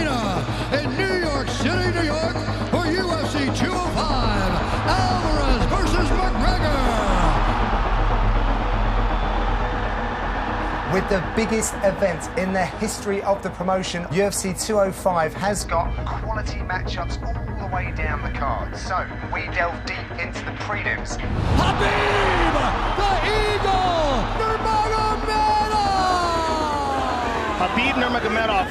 Arena in New York City, New York, for UFC 205, Alvarez versus McGregor. With the biggest event in the history of the promotion, UFC 205 has got quality matchups all the way down the card. So we delve deep into the prelims. Khabib, the Eagle, Nurmagomedov! Khabib Nurmagomedov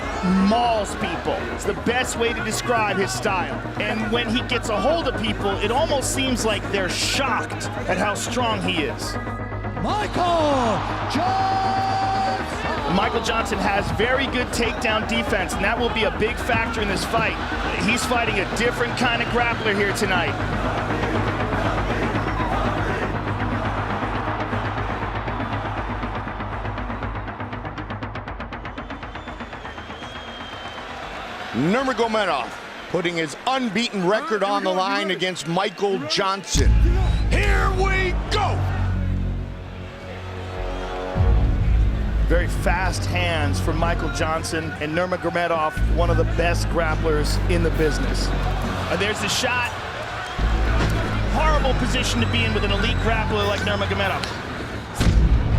mauls people. It's the best way to describe his style. And when he gets a hold of people, it almost seems like they're shocked at how strong he is. Michael Johnson has very good takedown defense, and that will be a big factor in this fight. He's fighting a different kind of grappler here tonight. Nurmagomedov putting his unbeaten record on the line against Michael Johnson. Here we go! Very fast hands from Michael Johnson, and Nurmagomedov, one of the best grapplers in the business. There's the shot. Horrible position to be in with an elite grappler like Nurmagomedov.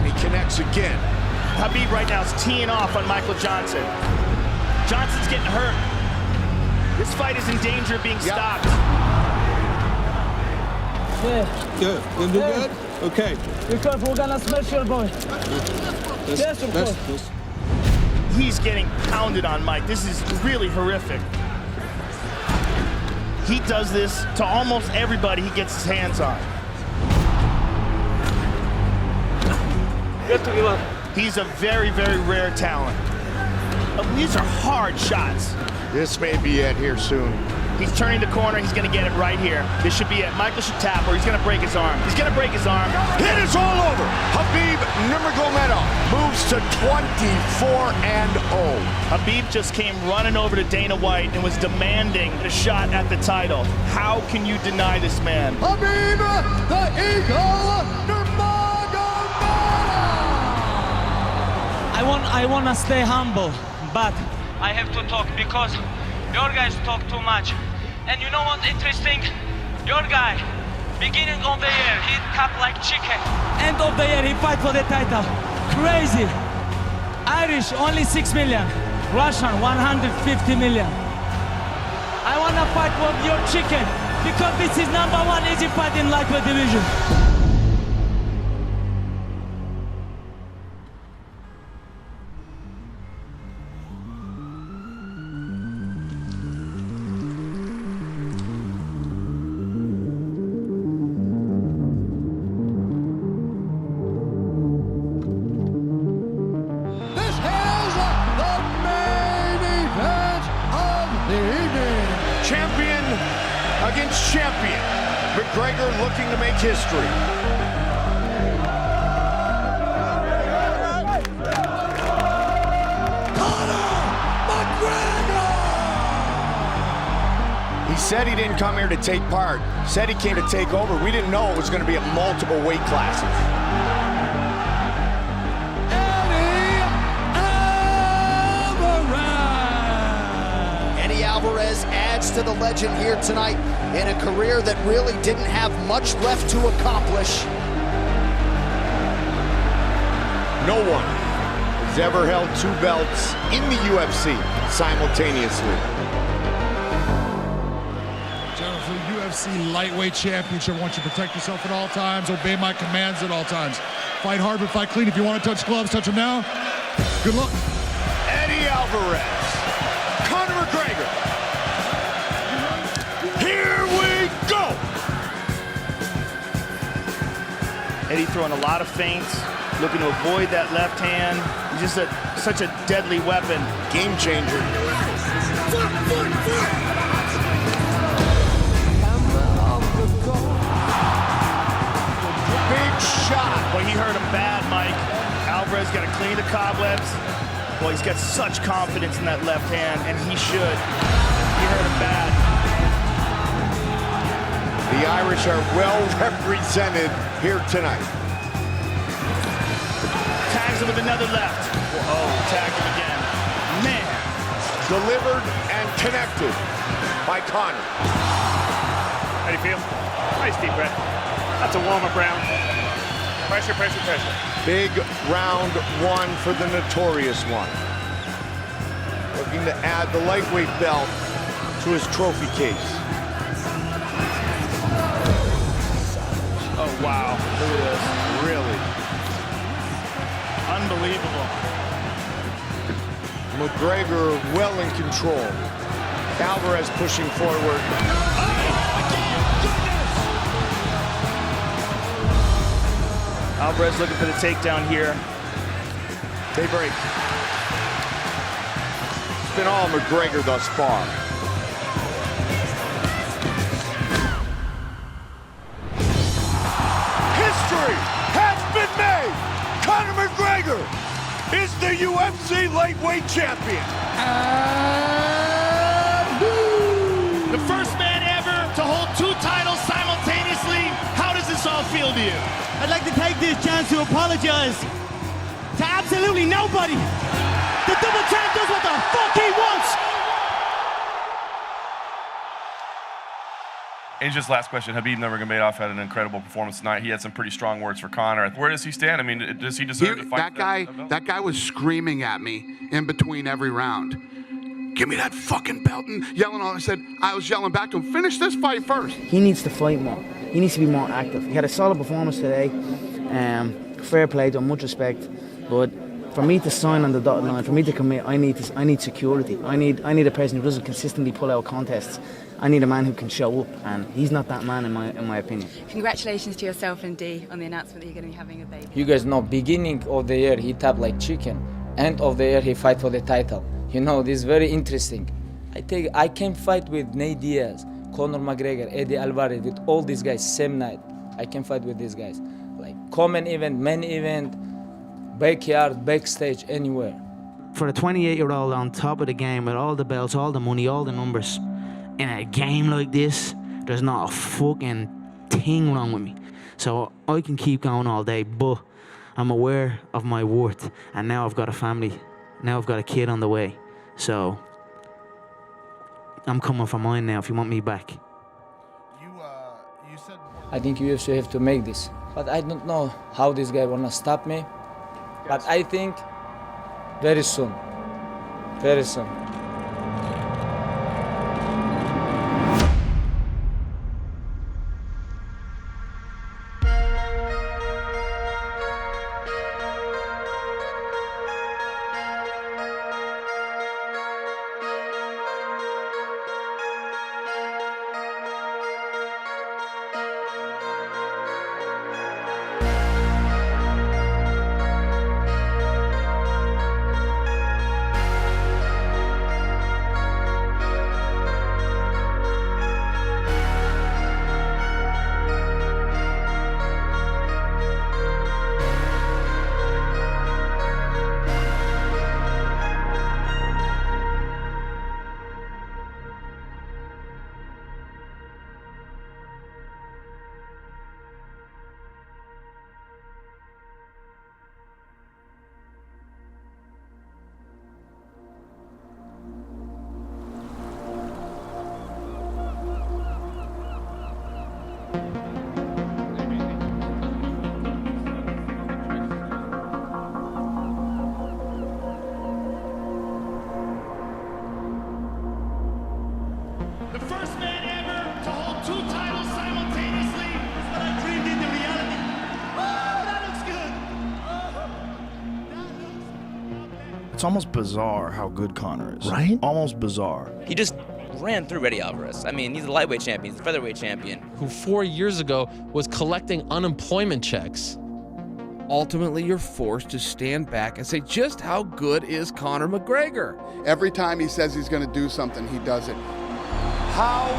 He connects again. Khabib right now is teeing off on Michael Johnson. Johnson's getting hurt. This fight is in danger of being stopped. Yeah. Good. Gonna do good? Okay. Be careful, we're gonna smash your boy. Yes, of course. He's getting pounded on, Mike. This is really horrific. He does this to almost everybody he gets his hands on. Good to give up. He's a very, very rare talent. These are hard shots. This may be it here soon. He's turning the corner. He's going to get it right here. This should be it. Michael should tap, or he's going to break his arm. He's going to break his arm. It is all over. Khabib Nurmagomedov moves to 24-0. Khabib just came running over to Dana White and was demanding a shot at the title. How can you deny this man? Khabib, the Eagle, Nurmagomedov! I want to stay humble, but I have to talk because your guys talk too much. And you know what's interesting? Your guy, beginning of the year, he tapped like chicken. End of the year, he fight for the title. Crazy. Irish, only 6 million. Russian, 150 million. I want to fight for your chicken because this is #1 easy fight in lightweight division. Champion against champion. McGregor looking to make history. Conor McGregor! He said he didn't come here to take part. Said he came to take over. We didn't know it was going to be at multiple weight classes. Alvarez adds to the legend here tonight in a career that really didn't have much left to accomplish. No one has ever held 2 belts in the UFC simultaneously. Gentlemen, for UFC lightweight championship, I want you to protect yourself at all times, obey my commands at all times. Fight hard but fight clean. If you want to touch gloves, touch them now. Good luck. Eddie Alvarez, Conor McGregor. Here we go! Eddie throwing a lot of feints, looking to avoid that left hand. He's just such a deadly weapon. Game changer. Big shot. Boy, he hurt him bad, Mike. Alvarez got to clean the cobwebs. Boy, he's got such confidence in that left hand, and he should. He hurt him bad. The Irish are well represented here tonight. Tags him with another left. Oh, tagged him again. Man. Delivered and connected by Conor. How do you feel? Nice deep breath. That's a warm-up round. Pressure, pressure, pressure. Big round one for the notorious one. Looking to add the lightweight belt to his trophy case. Oh, wow. Look at this. Really. Unbelievable. McGregor well in control. Alvarez pushing forward. Alvarez looking for the takedown here. They break. It's been all McGregor thus far. History has been made. Conor McGregor is the UFC lightweight champion. The first man ever to hold 2 titles simultaneously. How does this all feel to you? I'd like to take this chance to apologize to absolutely nobody. The double champ does what the fuck he wants. And just last question, Khabib Nurmagomedov had an incredible performance tonight. He had some pretty strong words for Conor. Where does he stand? I mean, does he deserve to fight? That guy was screaming at me in between every round. Give me that fucking belt, and yelling all. I was yelling back to him, finish this fight first. He needs to fight more. He needs to be more active. He had a solid performance today. Fair play to him, much respect. But for me to sign on the dotted line, for me to commit, I need security. I need a person who doesn't consistently pull out contests. I need a man who can show up, and he's not that man in my opinion. Congratulations to yourself and Dee on the announcement that you're going to be having a baby. You guys know, beginning of the year he tapped like chicken. End of the year he fight for the title. You know, this is very interesting. I can fight with Nate Diaz, Conor McGregor, Eddie Alvarez, with all these guys same night. I can fight with these guys. Like common event, main event, backyard, backstage, anywhere. For a 28-year-old on top of the game with all the belts, all the money, all the numbers, in a game like this, there's not a fucking thing wrong with me. So I can keep going all day, but I'm aware of my worth, and now I've got a family. Now I've got a kid on the way. So I'm coming for mine now if you want me back. You said I think UFC have to make this. But I don't know how this guy wanna stop me. But I think very soon. Very soon. It's almost bizarre how good Conor is. Right? Almost bizarre. He just ran through Eddie Alvarez. I mean, he's a lightweight champion, he's a featherweight champion. Who 4 years ago was collecting unemployment checks. Ultimately, you're forced to stand back and say, just how good is Conor McGregor? Every time he says he's going to do something, he does it. How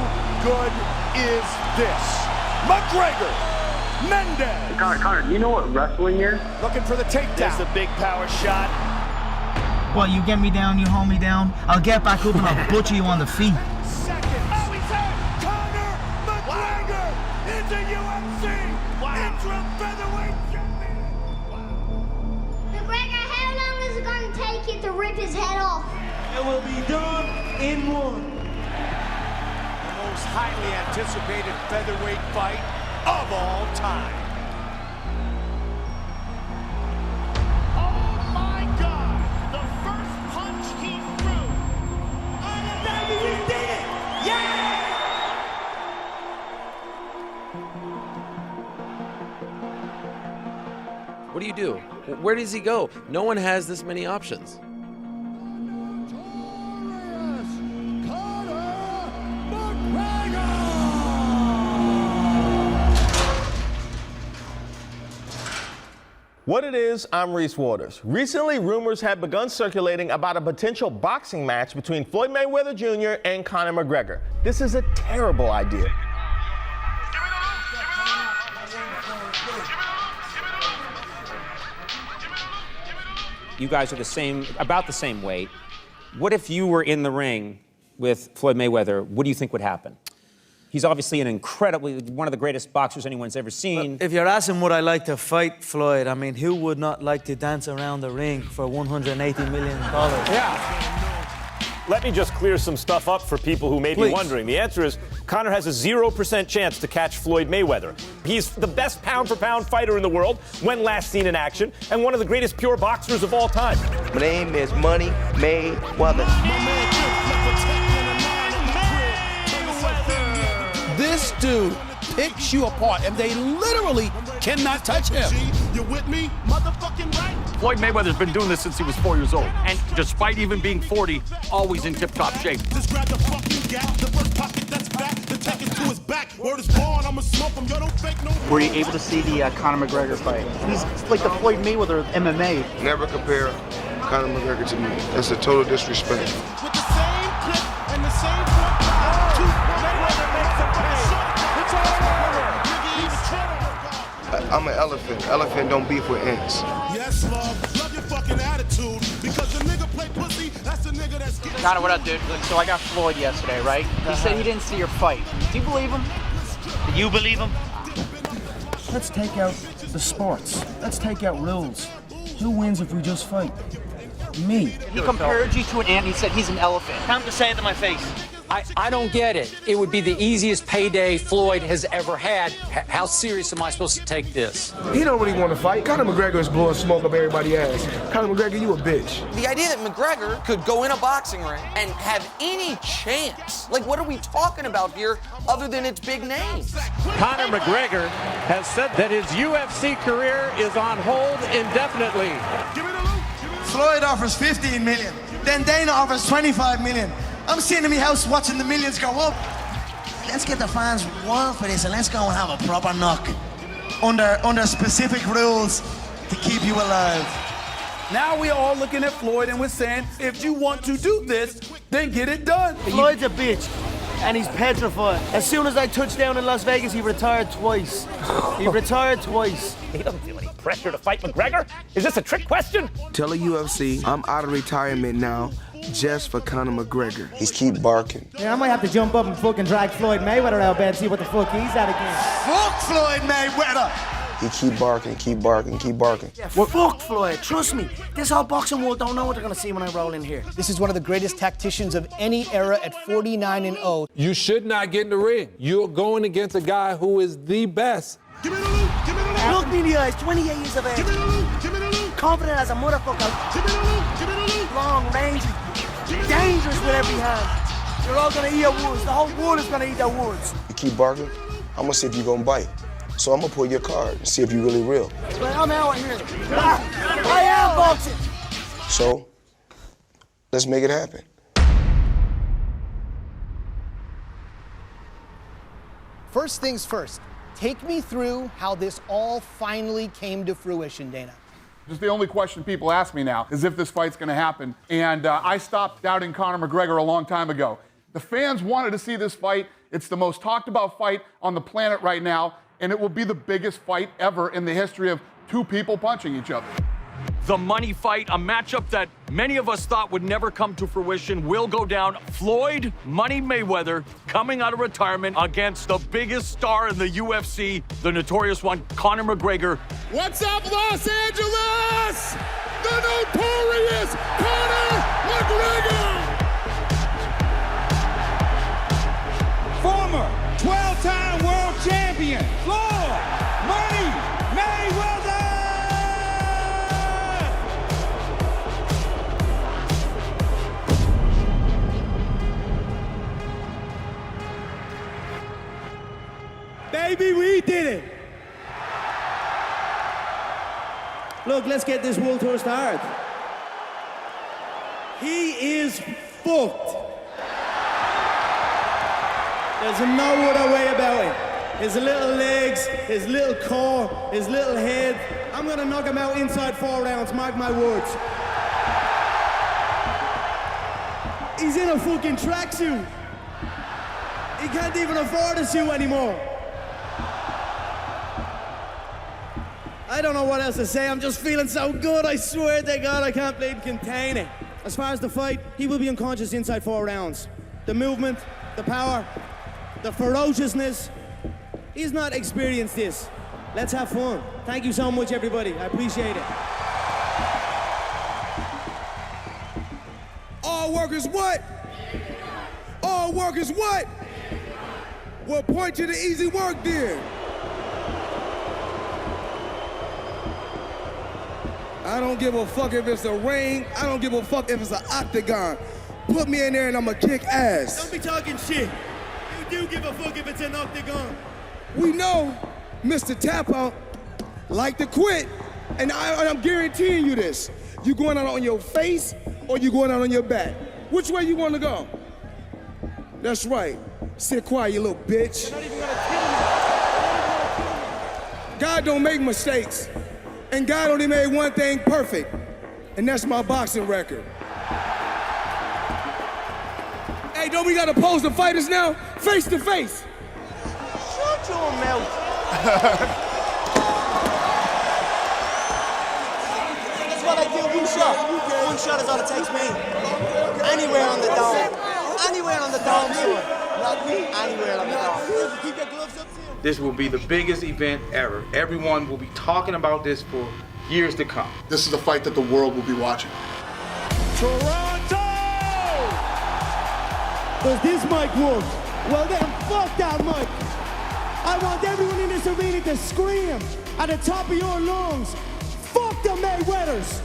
good is this? McGregor, Mendez. Conor, do you know what wrestling is? Looking for the takedown. There's the big power shot. Well, you get me down, you hold me down, I'll get back up and I'll butcher you on the feet. Seconds. Oh, he's hurt. Conor McGregor is a UFC interim featherweight champion. McGregor, how long is it going to take you to rip his head off? It will be done in one. The most highly anticipated featherweight fight of all time. Oh my God! The first punch he threw. Baby, we did it! Yeah! What do you do? Where does he go? No one has this many options. What it is, I'm Reese Waters. Recently, rumors have begun circulating about a potential boxing match between Floyd Mayweather Jr. and Conor McGregor. This is a terrible idea. You guys are about the same weight. What if you were in the ring with Floyd Mayweather? What do you think would happen? He's obviously one of the greatest boxers anyone's ever seen. If you're asking would I like to fight Floyd, I mean, who would not like to dance around the ring for $180 million? Yeah. Let me just clear some stuff up for people who may be wondering. The answer is Conor has a 0% chance to catch Floyd Mayweather. He's the best pound-for-pound fighter in the world when last seen in action, and one of the greatest pure boxers of all time. My name is Money Mayweather. This dude picks you apart, and they literally cannot touch him. You with me? Motherfucking right? Floyd Mayweather's been doing this since he was 4 years old. And despite even being 40, always in tip-top shape. Just grab the fucking gap, the first pocket that's back, the tech is to his back. Word is born, I'ma smoke him, yo, don't fake no. Were you able to see the Conor McGregor fight? He's like the Floyd Mayweather of MMA. Never compare Conor McGregor to me. That's a total disrespect. With the same clip and the same point guard, Mayweather makes a pay. It's all over. Nigga, even trying. I'm an elephant. Elephant don't beef with ants. Yes, love your fucking attitude. Because the nigga play pussy, that's the nigga that's getting. Conor, what up, dude? So I got Floyd yesterday, right? He said he didn't see your fight. Do you believe him? You believe him? Let's take out the sports. Let's take out rules. Who wins if we just fight? Me. He compared you to an ant. He said he's an elephant. Time to say it to my face. I don't get it. It would be the easiest payday Floyd has ever had. How serious am I supposed to take this? He don't really want to fight. Conor McGregor is blowing smoke up everybody's ass. Conor McGregor, you a bitch. The idea that McGregor could go in a boxing ring and have any chance, like what are we talking about here other than its big names? Conor McGregor has said that his UFC career is on hold indefinitely. Floyd offers 15 million. Then Dana offers 25 million. I'm sitting in my house watching the millions go up. Let's get the fans wild for this and let's go and have a proper knock under specific rules to keep you alive. Now we're all looking at Floyd and we're saying, if you want to do this, then get it done. Floyd's a bitch, and he's petrified. As soon as I touched down in Las Vegas, he retired twice. He retired twice. He doesn't feel any pressure to fight McGregor. Is this a trick question? Tell the UFC I'm out of retirement now just for Conor McGregor. He's keep barking. Yeah, I might have to jump up and fucking drag Floyd Mayweather out bed and see what the fuck he's at again. Fuck Floyd Mayweather! He keep barking, keep barking, keep barking. Yeah, fuck Floyd, trust me. This whole boxing world don't know what they're gonna see when I roll in here. This is one of the greatest tacticians of any era at 49-0. You should not get in the ring. You're going against a guy who is the best. Give me the loot, give me the loot. Look me in the eyes, 28 years of age. Give me the loot, give me the loot. Confident as a motherfucker. Give me the loot, give me the loot. Long, rangy, dangerous with every hand. You're all gonna eat your wounds. The whole world is gonna eat their wounds. You keep barking, I'm gonna see if you're gonna bite. So I'm gonna pull your card and see if you're really real. But I'm out here. I am boxing. So, let's make it happen. First things first, take me through how this all finally came to fruition, Dana. Just the only question people ask me now is if this fight's gonna happen. And I stopped doubting Conor McGregor a long time ago. The fans wanted to see this fight. It's the most talked about fight on the planet right now, and it will be the biggest fight ever in the history of two people punching each other. The money fight, a matchup that many of us thought would never come to fruition, will go down. Floyd Money Mayweather coming out of retirement against the biggest star in the UFC, the notorious one, Conor McGregor. What's up, Los Angeles? The notorious Conor McGregor! baby, we did it. Look, let's get this world tour started. He is fucked. There's no other way about it. His little legs, his little core, his little head. I'm gonna knock him out inside 4 rounds, mark my words. He's in a fucking tracksuit. He can't even afford a suit anymore. I don't know what else to say. I'm just feeling so good. I swear to God, I can't bleed contain it. As far as the fight, he will be unconscious inside 4 rounds. The movement, the power, the ferociousness. He's not experienced this. Let's have fun. Thank you so much, everybody. I appreciate it. All work is what? All work is what? Well, point to the easy work then. I don't give a fuck if it's a ring. I don't give a fuck if it's an octagon. Put me in there and I'ma kick ass. Don't be talking shit. You do give a fuck if it's an octagon. We know Mr. Tap Out like to quit, and I'm guaranteeing you this. You going out on your face or you going out on your back? Which way you want to go? That's right. Sit quiet, you little bitch. God don't make mistakes, and God only made one thing perfect, and that's my boxing record. Hey, don't we gotta pose the fighters now? Face to face. Shut your mouth. That's what I do, one shot. One shot is all it takes me. Anywhere on the dome. Anywhere on the dome, sir. Not me, anywhere on the dome. Keep your gloves up, too. This will be the biggest event ever. Everyone will be talking about this for years to come. This is the fight that the world will be watching. Toronto! Does this mic work? Well then, fuck that mic. I want everyone in this arena to scream at the top of your lungs, fuck the Mayweathers.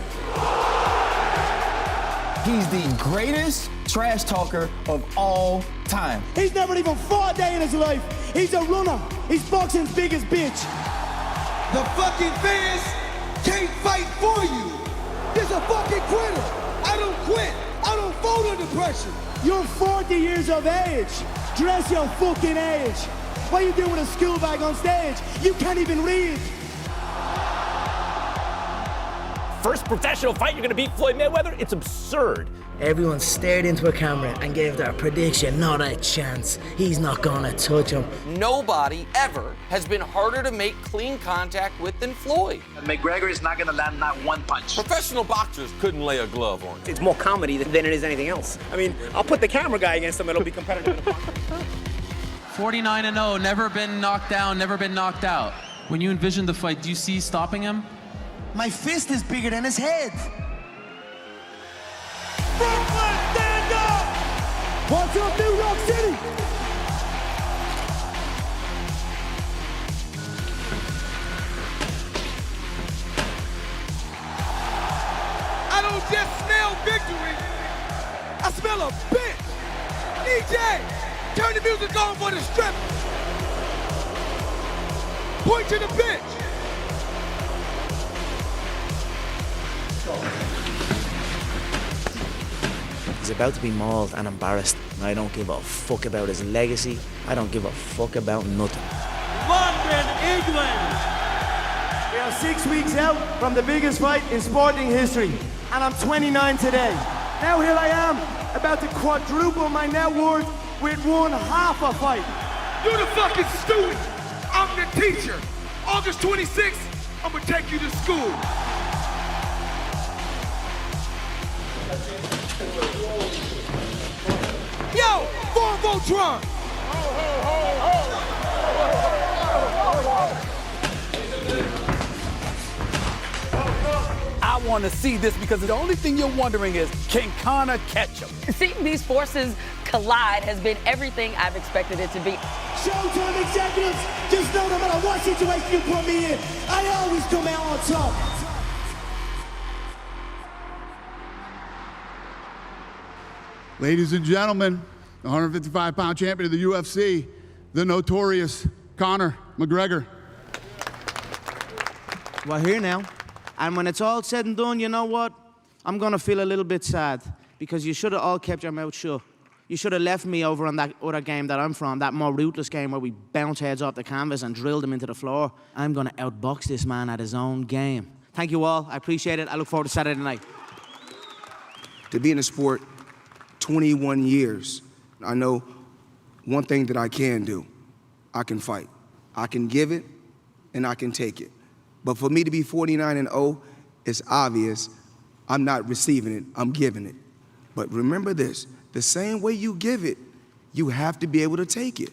He's the greatest trash talker of all time. He's never even fought a day in his life. He's a runner. He's boxing's biggest bitch. The fucking fans can't fight for you. There's a fucking quitter. I don't quit. I don't fold under pressure. You're 40 years of age. Dress your fucking age. What are you doing with a school bag on stage? You can't even read. First professional fight, you're gonna beat Floyd Mayweather? It's absurd. Everyone stared into a camera and gave their prediction. Not a chance. He's not gonna touch him. Nobody ever has been harder to make clean contact with than Floyd. McGregor is not going to land that one punch. Professional boxers couldn't lay a glove on it. It's more comedy than it is anything else. I mean, I'll put the camera guy against him, it'll be competitive. 49-0, never been knocked down, never been knocked out. When you envision the fight, do you see stopping him? My fist is bigger than his head. Brooklyn, stand up! What's up, New York City? I don't just smell victory. I smell a bitch. DJ, turn the music on for the strip. Point to the bitch. He's about to be mauled and embarrassed. I don't give a fuck about his legacy. I don't give a fuck about nothing. London, England. We are 6 weeks out from the biggest fight in sporting history, and I'm 29 today. Now here I am, about to quadruple my net worth with one half a fight. You're the fucking student. I'm the teacher. August 26th, I'm gonna take you to school. Yo, Voltron! I want to see this because the only thing you're wondering is, can Conor catch him? Seeing these forces collide has been everything I've expected it to be. Showtime executives, just know no matter what situation you put me in, I always come out on top. Ladies and gentlemen, the 155-pound champion of the UFC, the notorious Conor McGregor. We're here now. And when it's all said and done, you know what? I'm going to feel a little bit sad because you should have all kept your mouth shut. You should have left me over on that other game that I'm from, that more ruthless game where we bounce heads off the canvas and drill them into the floor. I'm going to outbox this man at his own game. Thank you all. I appreciate it. I look forward to Saturday night. To be in the sport 21 years, I know one thing that I can do. I can fight. I can give it, and I can take it. But for me to be 49-0, it's obvious I'm not receiving it, I'm giving it. But remember this, the same way you give it, you have to be able to take it.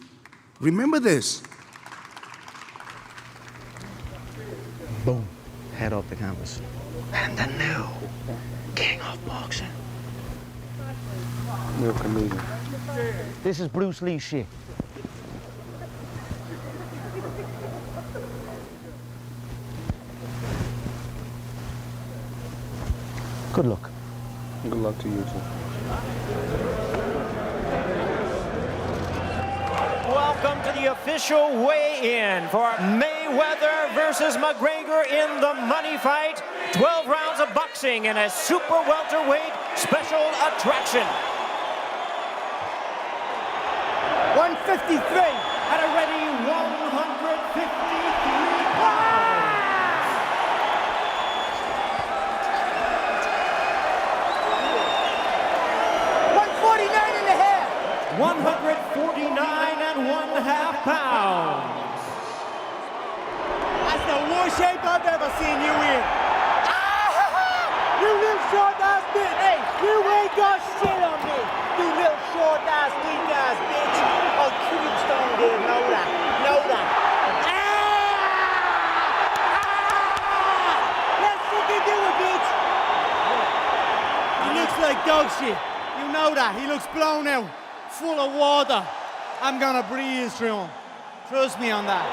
Remember this. Boom. Head off the canvas. And the new king of boxing. Real comedian. This is Bruce Lee shit. Good luck. Good luck to you, too. Welcome to the official weigh-in for Mayweather versus McGregor in the money fight. 12 rounds of boxing in a super welterweight special attraction. 153 at a ready 153 pounds. 149 and a half. 149.5 pounds. That's the worst shape I've ever seen you in. You little short-ass bitch. Hey, you ain't got shit on me. You little short-ass, weak-ass bitch. I'll kill you stone dead. Know that. Know that. Let's fucking do it, bitch. He looks like dog shit. You know that. He looks blown out, full of water. I'm gonna breathe through him. Trust me on that.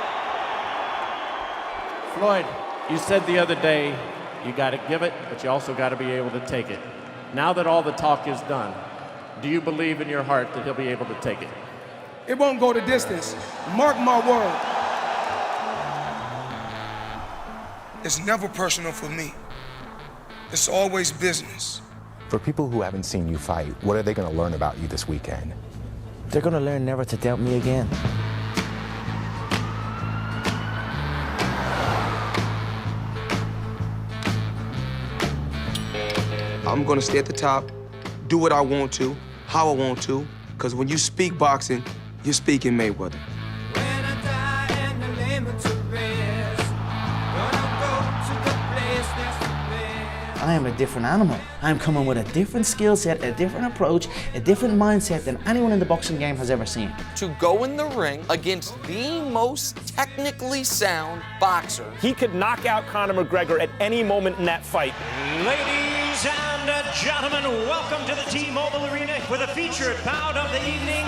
Floyd, you said the other day, you got to give it, but you also got to be able to take it. Now that all the talk is done, do you believe in your heart that he'll be able to take it? It won't go the distance. Mark my word. It's never personal for me. It's always business. For people who haven't seen you fight, what are they going to learn about you this weekend? They're gonna learn never to doubt me again. I'm gonna stay at the top, do what I want to, how I want to, because when you speak boxing, you're speaking Mayweather. I am a different animal. I'm coming with a different skill set, a different approach, a different mindset than anyone in the boxing game has ever seen. To go in the ring against the most technically sound boxer. He could knock out Conor McGregor at any moment in that fight. Ladies and gentlemen, welcome to the T-Mobile Arena for the featured bout of the evening.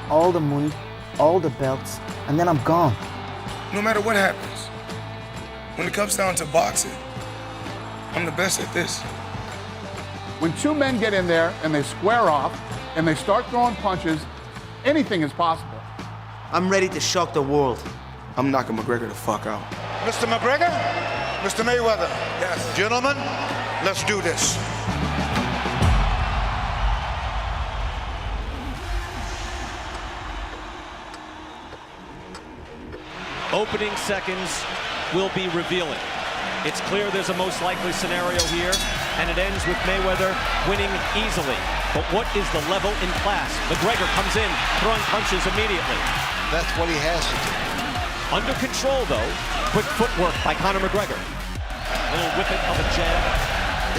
All the money, all the belts, and then I'm gone. No matter what happens, when it comes down to boxing, I'm the best at this. When two men get in there and they square off and they start throwing punches, anything is possible. I'm ready to shock the world. I'm knocking McGregor the fuck out. Mr. McGregor, Mr. Mayweather. Yes. Gentlemen, let's do this. Opening seconds will be revealing. It's clear there's a most likely scenario here, and it ends with Mayweather winning easily. But what is the level in class? McGregor comes in, throwing punches immediately. That's what he has to do. Under control, though. Quick footwork by Conor McGregor. A little whippet of a jab.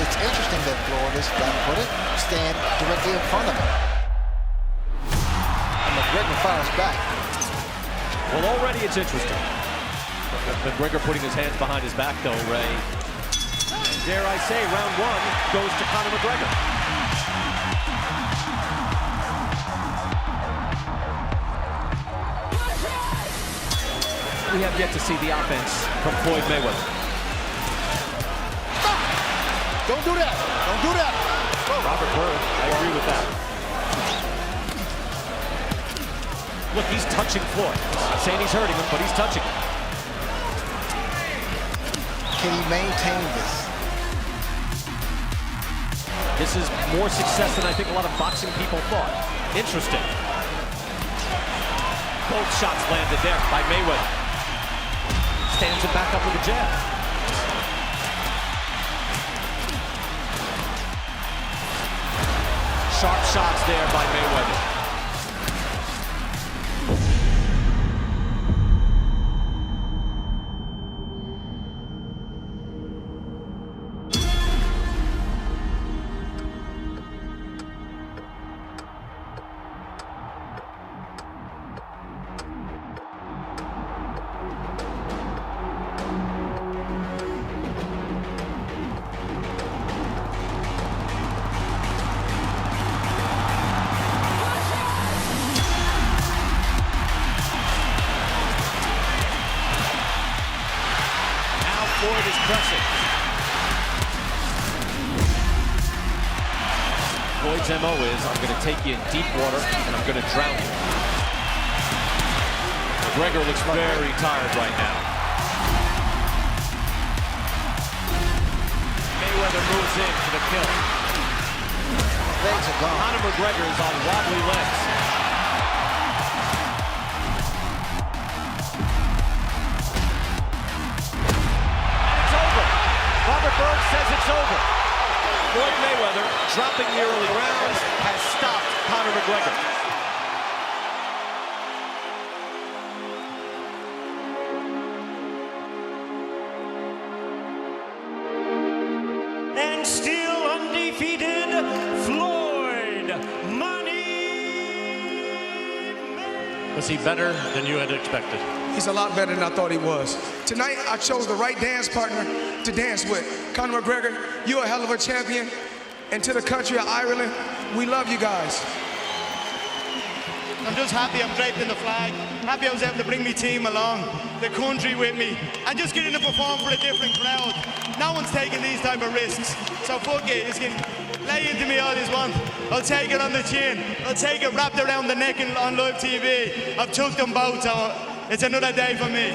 It's interesting that Florida's got put it, stand directly in front of him. And McGregor fires back. Well, already it's interesting. McGregor putting his hands behind his back, though, Ray. And dare I say, round one goes to Conor McGregor. we have yet to see the offense from Floyd Mayweather. Don't do that. Don't do that. Robert Byrd, I agree with that. Look, he's touching Floyd. Not saying he's hurting him, but he's touching him. Can he maintain this? This is more success than I think a lot of boxing people thought. Interesting. Both shots landed there by Mayweather. Stands it back up with a jab. Sharp shots there by Mayweather. Floyd is pressing. Floyd's MO is, I'm going to take you in deep water and I'm going to drown you. McGregor looks very tired right now. Mayweather moves in for the kill. Legs are gone. Conor McGregor is on wobbly legs. Robert Byrd says it's over. Floyd Mayweather, dropping the early rounds, has stopped Conor McGregor. And still undefeated, Floyd Money. Was he better than you had expected? He's a lot better than I thought he was. Tonight, I chose the right dance partner to dance with. Conor McGregor, you're a hell of a champion. And to the country of Ireland, we love you guys. I'm just happy I'm draped in the flag. Happy I was able to bring my team along, the country with me, and just getting to perform for a different crowd. No one's taking these type of risks. So fuck it, you can lay into me all you want. I'll take it on the chin. I'll take it wrapped around the neck and on live TV. I've took them both, so it's another day for me.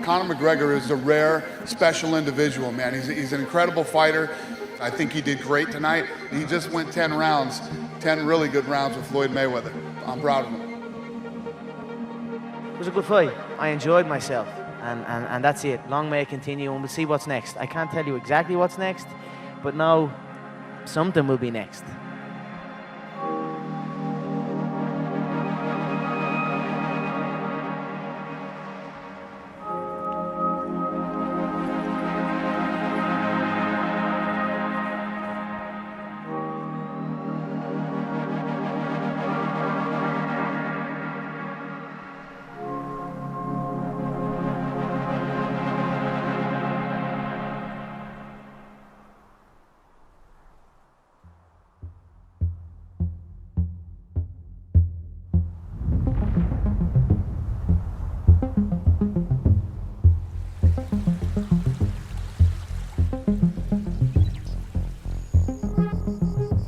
Conor McGregor is a rare, special individual, man. He's an incredible fighter. I think he did great tonight. He just went 10 rounds, 10 really good rounds with Floyd Mayweather. I'm proud of him. It was a good fight. I enjoyed myself, and that's it. Long may it continue, and we'll see what's next. I can't tell you exactly what's next, but now something will be next.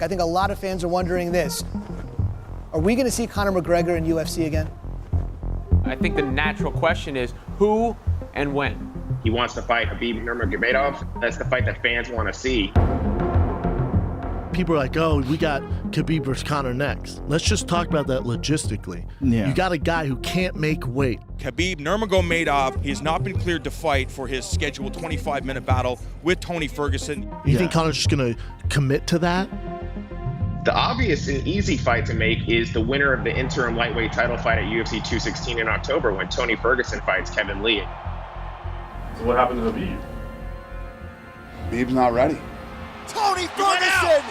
I think a lot of fans are wondering this. Are we going to see Conor McGregor in UFC again? I think the natural question is who and when. He wants to fight Khabib Nurmagomedov. That's the fight that fans want to see. People are like, oh, we got Khabib versus Conor next. Let's just talk about that logistically. Yeah. You got a guy who can't make weight. Khabib Nurmagomedov, he has not been cleared to fight for his scheduled 25-minute battle with Tony Ferguson. You think Conor's just going to commit to that? The obvious and easy fight to make is the winner of the interim lightweight title fight at UFC 216 in October when Tony Ferguson fights Kevin Lee. So what happened to Khabib? Khabib's not ready. Tony Ferguson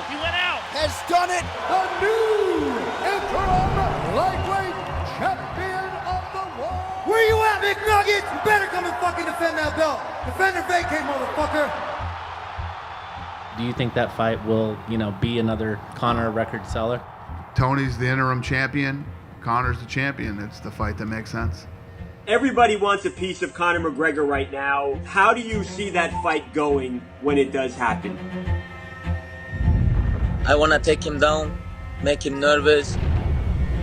has done it. The new interim lightweight champion of the world. Where you at, McNuggets? You better come and fucking defend that belt. Defend or vacate, motherfucker. Do you think that fight will, be another Conor record seller? Tony's the interim champion. Conor's the champion. It's the fight that makes sense. Everybody wants a piece of Conor McGregor right now. How do you see that fight going when it does happen? I want to take him down, make him nervous,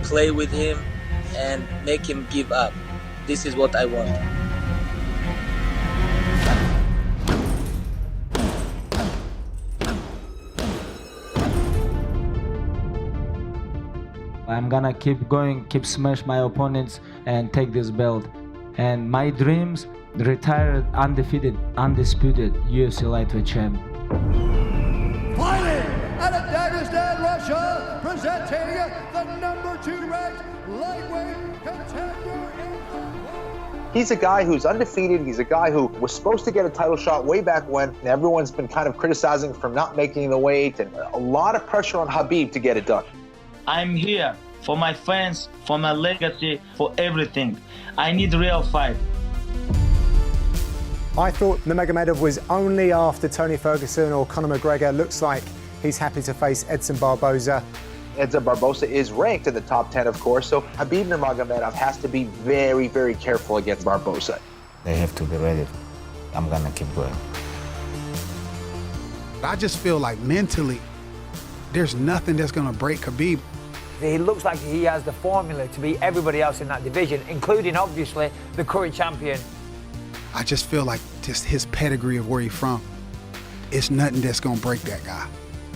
play with him, and make him give up. This is what I want. I'm gonna keep going, keep smash my opponents and take this belt. And my dreams, retired undefeated, undisputed UFC lightweight champ. Fighting out of Dagestan, Russia, presenting the #2 ranked lightweight contender. He's a guy who's undefeated. He's a guy who was supposed to get a title shot way back when. Everyone's been kind of criticizing for not making the weight, and a lot of pressure on Khabib to get it done. I'm here for my fans, for my legacy, for everything. I need a real fight. I thought Nurmagomedov was only after Tony Ferguson or Conor McGregor. Looks like he's happy to face Edson Barboza. Edson Barboza is ranked in the top 10, of course, so Khabib Nurmagomedov has to be very, very careful against Barboza. They have to be ready. I'm gonna keep going. I just feel like mentally, there's nothing that's gonna break Khabib. He looks like he has the formula to beat everybody else in that division, including, obviously, the current champion. I just feel like just his pedigree of where he's from, it's nothing that's gonna break that guy.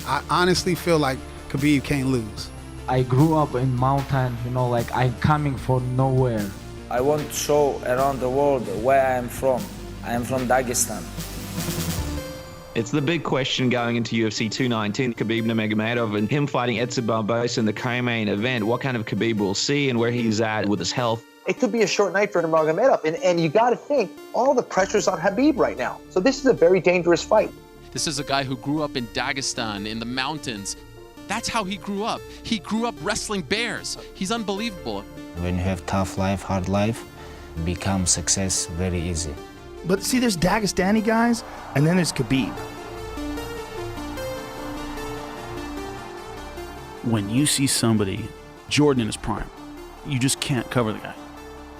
I honestly feel like Khabib can't lose. I grew up in mountain, you know, like I'm coming from nowhere. I want to show around the world where I am from. I am from Dagestan. It's the big question going into UFC 219, Khabib Nurmagomedov and him fighting Edson Barboza in the co-main event. What kind of Khabib we'll see and where he's at with his health. It could be a short night for Nurmagomedov, and you got to think, all the pressure's on Khabib right now. So this is a very dangerous fight. This is a guy who grew up in Dagestan, in the mountains. That's how he grew up. He grew up wrestling bears. He's unbelievable. When you have tough life, hard life, become success very easy. But see, there's Dagestani guys, and then there's Khabib. When you see somebody, Jordan in his prime, you just can't cover the guy.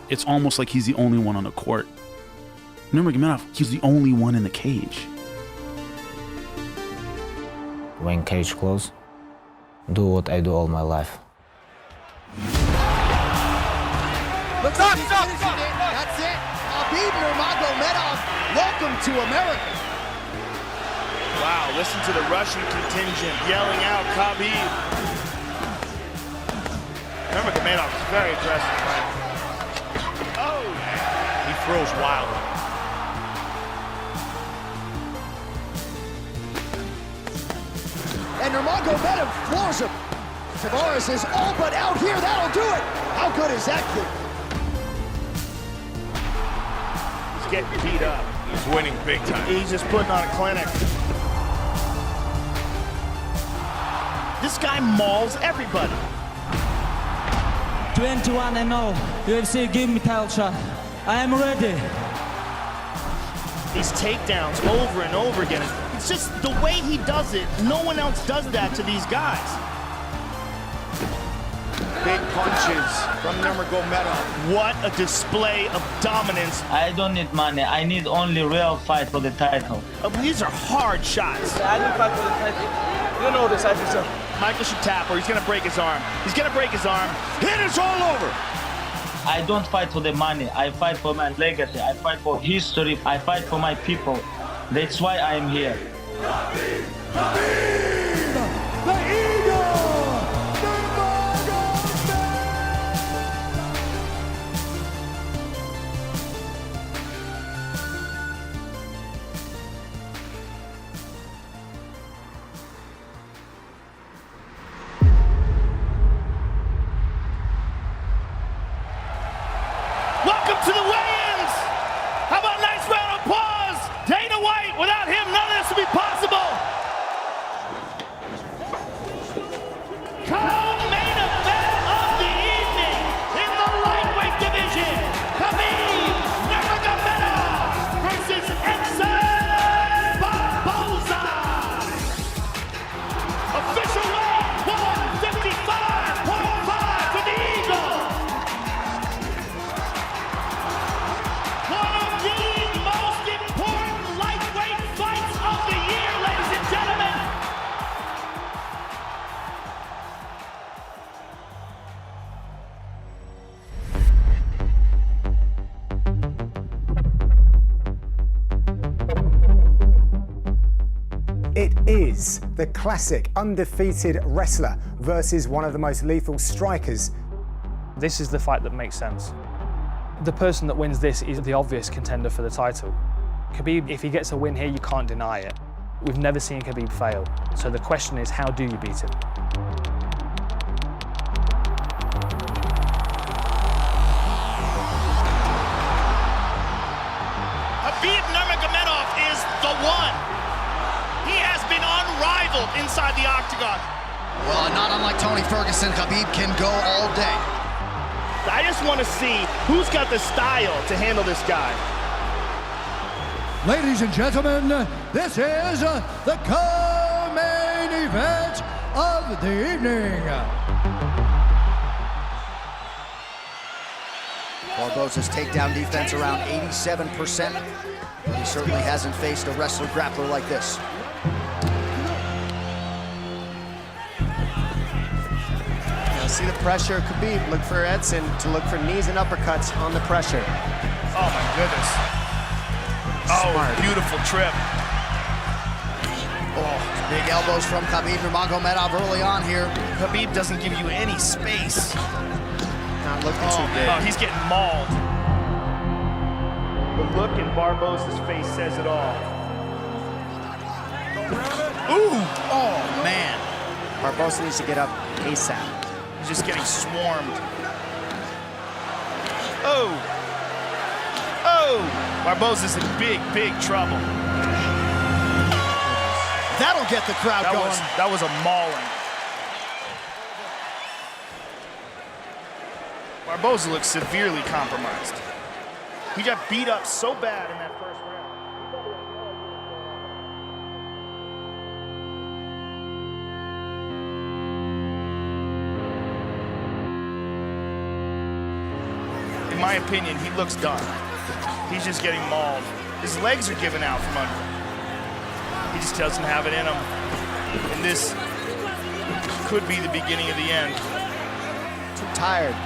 It's almost like he's the only one on the court. Nurmagomedov, he's the only one in the cage. When cage close, do what I do all my life. Stop! That's it. Khabib Nurmagomedov, welcome to America. Wow, listen to the Russian contingent yelling out Khabib. Nurmagomedov is very aggressive, right? Oh, he throws wildly. And Nurmagomedov floors him. Tavares is all but out here. That'll do it. How good is that kid? He's getting beat up. He's winning big time. He's just putting on a clinic. This guy mauls everybody. 21-0, UFC, give me title shot. I am ready. These takedowns over and over again. It's just the way he does it. No one else does that to these guys. Big punches from Nurmagomedov. What a display of dominance. I don't need money. I need only real fight for the title. These are hard shots. I need fight for the title. You know this, I think so. Michael should tap or he's gonna break his arm. He's gonna break his arm. Hit is all over. I don't fight for the money. I fight for my legacy. I fight for history. I fight for my people. That's why I am here. Welcome to the weigh-ins. How about a nice round of applause? Dana White, without him, none of this would be possible. It is the classic undefeated wrestler versus one of the most lethal strikers. This is the fight that makes sense. The person that wins this is the obvious contender for the title. Khabib, if he gets a win here, you can't deny it. We've never seen Khabib fail. So the question is, how do you beat him? Khabib Nurmagomedov is the one. He has been unrivaled inside the octagon. Well, not unlike Tony Ferguson, Khabib can go all day. I just want to see who's got the style to handle this guy. Ladies and gentlemen, this is the co-main event of the evening. Barboza's takedown defense around 87%. He certainly hasn't faced a wrestler grappler like this. See the pressure, Khabib. Look for Edson to look for knees and uppercuts on the pressure. Oh my goodness. Smart. Oh, beautiful trip. Oh, big elbows from Khabib Nurmagomedov early on here. Khabib doesn't give you any space. Not looking too good. Oh, he's getting mauled. The look in Barboza's face says it all. Ooh! Oh, man. Barboza needs to get up ASAP. He's just getting swarmed. Oh! Oh! Barboza's in big, big trouble. That'll get the crowd going. That was a mauling. Barboza looks severely compromised. He got beat up so bad in that first round. In my opinion, he looks done. He's just getting mauled. His legs are giving out from under him. He just doesn't have it in him. And this could be the beginning of the end. Too tired.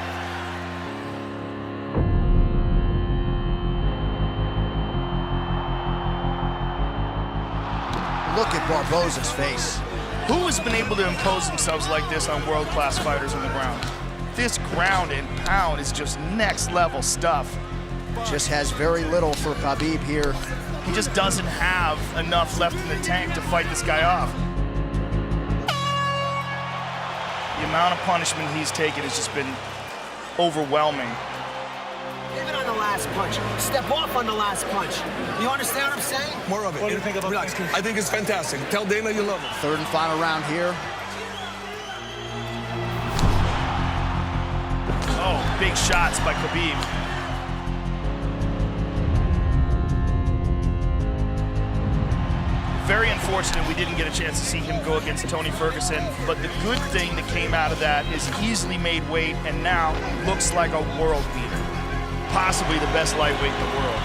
Look at Barboza's face. Who has been able to impose themselves like this on world-class fighters on the ground? This ground and pound is just next level stuff. Just has very little for Khabib here. He just doesn't have enough left in the tank to fight this guy off. The amount of punishment he's taken has just been overwhelming. Even on the last punch. Step off on the last punch. You understand what I'm saying? More of it. What do you think about Relax. I think it's fantastic. Tell Dana you love him. Third and final round here. Oh, big shots by Khabib. Very unfortunate we didn't get a chance to see him go against Tony Ferguson, but the good thing that came out of that is easily made weight and now looks like a world beater. Possibly the best lightweight in the world.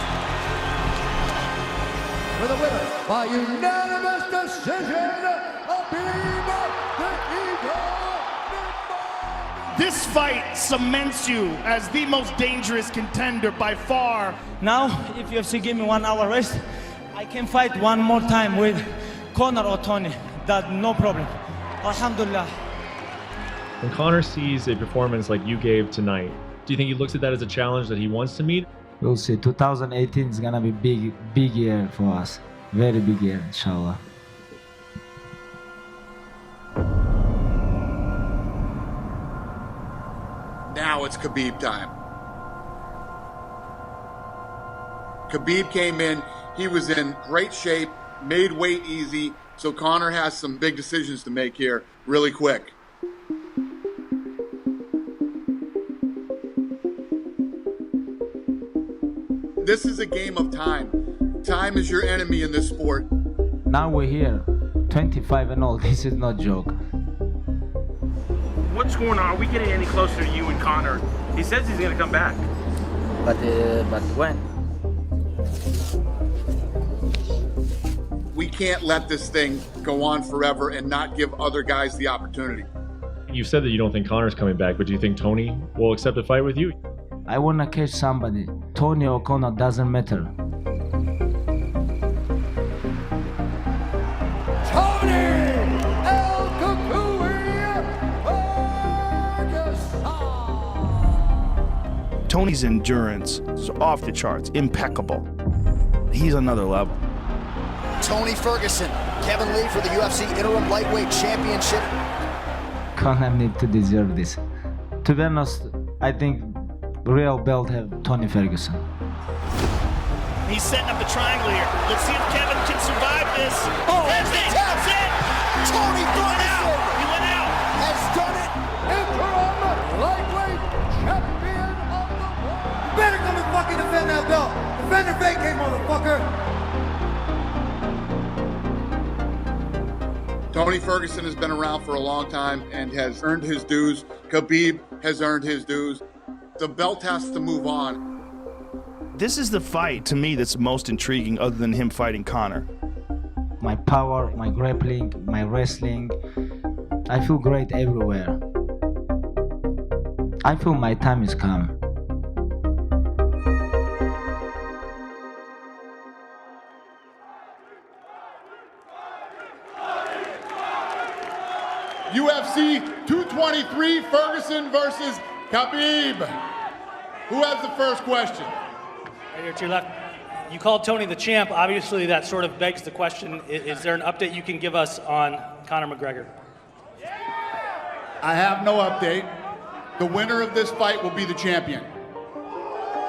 For the winner, by unanimous decision, Khabib the Eagle. This fight cements you as the most dangerous contender by far. Now, if UFC give me 1 hour rest, I can fight one more time with Conor or Tony. That no problem. Alhamdulillah. When Conor sees a performance like you gave tonight, do you think he looks at that as a challenge that he wants to meet? We'll see. 2018 is gonna be big year for us. Very big year, inshallah. Now it's Khabib time. Khabib came in, he was in great shape, made weight easy, so Conor has some big decisions to make here really quick. This is a game of time. Time is your enemy in this sport. Now we're here, 25 and all. This is not a joke. What's going on? Are we getting any closer to you and Conor? He says he's going to come back. But when? We can't let this thing go on forever and not give other guys the opportunity. You said that you don't think Conor's coming back, but do you think Tony will accept a fight with you? I wanna catch somebody. Tony or Conor doesn't matter. Tony's endurance is off the charts, impeccable. He's another level. Tony Ferguson, Kevin Lee for the UFC Interim Lightweight Championship. Conor need to deserve this. To be honest, I think real belt have Tony Ferguson. He's setting up a triangle here. Let's see if Kevin can survive this. Oh, that's it. That's it. Tony Ferguson He went out. has done it. Interim lightweight champion of the world. Better come and fucking defend that belt. Defend or vacate, motherfucker. Tony Ferguson has been around for a long time and has earned his dues. Khabib has earned his dues. The belt has to move on. This is the fight, to me, that's most intriguing other than him fighting Conor. My power, my grappling, my wrestling, I feel great everywhere. I feel my time is come. UFC 223, Ferguson versus Khabib. Who has the first question? Right here to your left. You called Tony the champ. Obviously, that sort of begs the question, is there an update you can give us on Conor McGregor? I have no update. The winner of this fight will be the champion.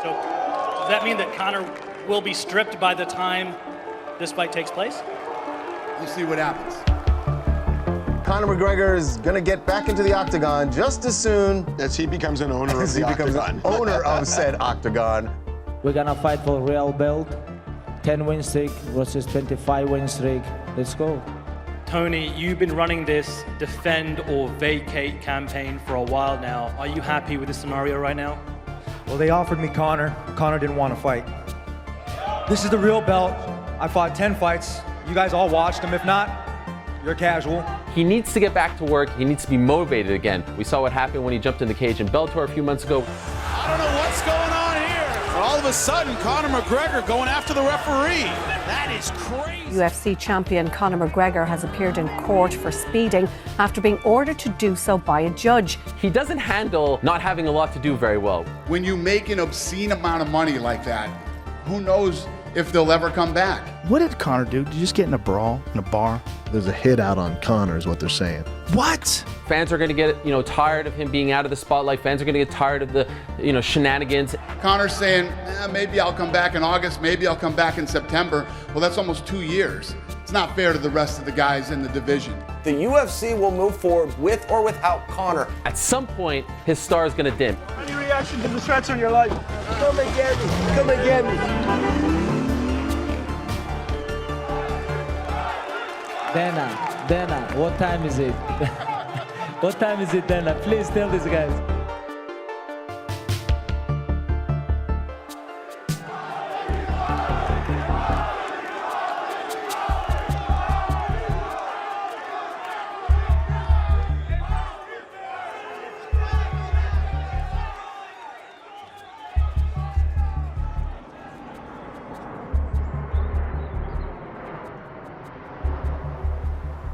So, does that mean that Conor will be stripped by the time this fight takes place? We'll see what happens. Conor McGregor is going to get back into the octagon just as soon as he becomes an owner of the octagon. Owner of said octagon. We're gonna fight for real belt. 10 win streak versus 25 win streak. Let's go. Tony, you've been running this defend or vacate campaign for a while now. Are you happy with the scenario right now? Well, they offered me Conor. Conor didn't want to fight. This is the real belt. I fought 10 fights. You guys all watched them. If not, you're casual. He needs to get back to work. He needs to be motivated again. We saw what happened when he jumped in the cage in Bellator a few months ago. I don't know what's going on here. All of a sudden, Conor McGregor going after the referee. That is crazy. UFC champion Conor McGregor has appeared in court for speeding after being ordered to do so by a judge. He doesn't handle not having a lot to do very well. When you make an obscene amount of money like that, who knows if they'll ever come back? What did Conor do? Did you just get in a brawl, in a bar? There's a hit out on Conor is what they're saying. What? Fans are going to get, tired of him being out of the spotlight. Fans are going to get tired of the, shenanigans. Conor's saying, maybe I'll come back in August, maybe I'll come back in September. Well, that's almost 2 years. It's not fair to the rest of the guys in the division. The UFC will move forward with or without Conor. At some point, his star is going to dim. Any reaction to the threats on your life? Come and get me. Come and get me. Dana, what time is it? What time is it, Dana? Please tell these guys.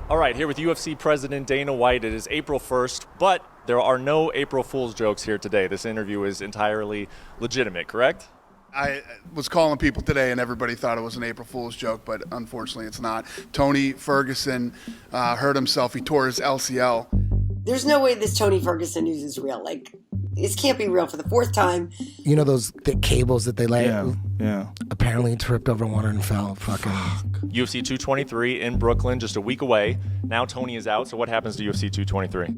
All right, here with UFC President Dana White. It is April 1st, but there are no April Fool's jokes here today. This interview is entirely legitimate, correct? I was calling people today and everybody thought it was an April Fool's joke, but unfortunately it's not. Tony Ferguson hurt himself. He tore his LCL. There's no way this Tony Ferguson news is real. Like, this can't be real for the fourth time. You know those thick cables that they lay? Yeah. Apparently tripped over one and fell. Fucking. UFC 223 in Brooklyn, just a week away. Now Tony is out, so what happens to UFC 223?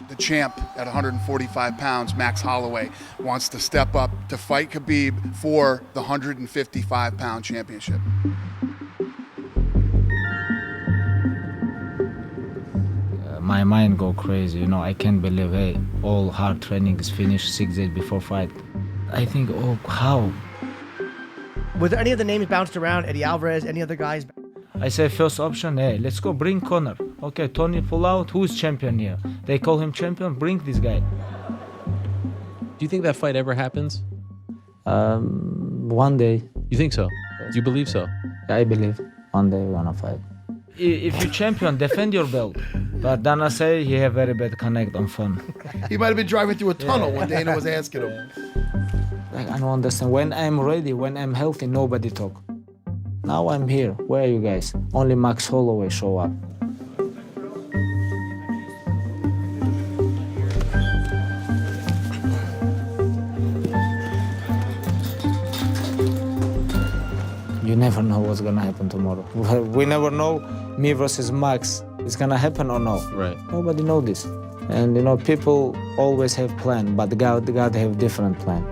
The champ at 145 pounds, Max Holloway, wants to step up to fight Khabib for the 155-pound championship. My mind go crazy, I can't believe, hey, all hard training is finished 6 days before fight. I think, how? Were there any of the names bounced around? Eddie Alvarez, any other guys? I say first option, hey, let's go, bring Conor. Okay, Tony pull out, who's champion here? They call him champion, bring this guy. Do you think that fight ever happens? One day. You think so? Do you believe so? I believe one day we're gonna fight. if you champion, defend your belt. But Dana say he have very bad connect on phone. He might have been driving through a tunnel when Dana was asking him. Like, I don't understand. When I'm ready, when I'm healthy, nobody talk. Now I'm here. Where are you guys? Only Max Holloway show up. You never know what's gonna happen tomorrow. We never know me versus Max. It's gonna happen or no. Right. Nobody know this. And you know, people always have plan, but God have different plan.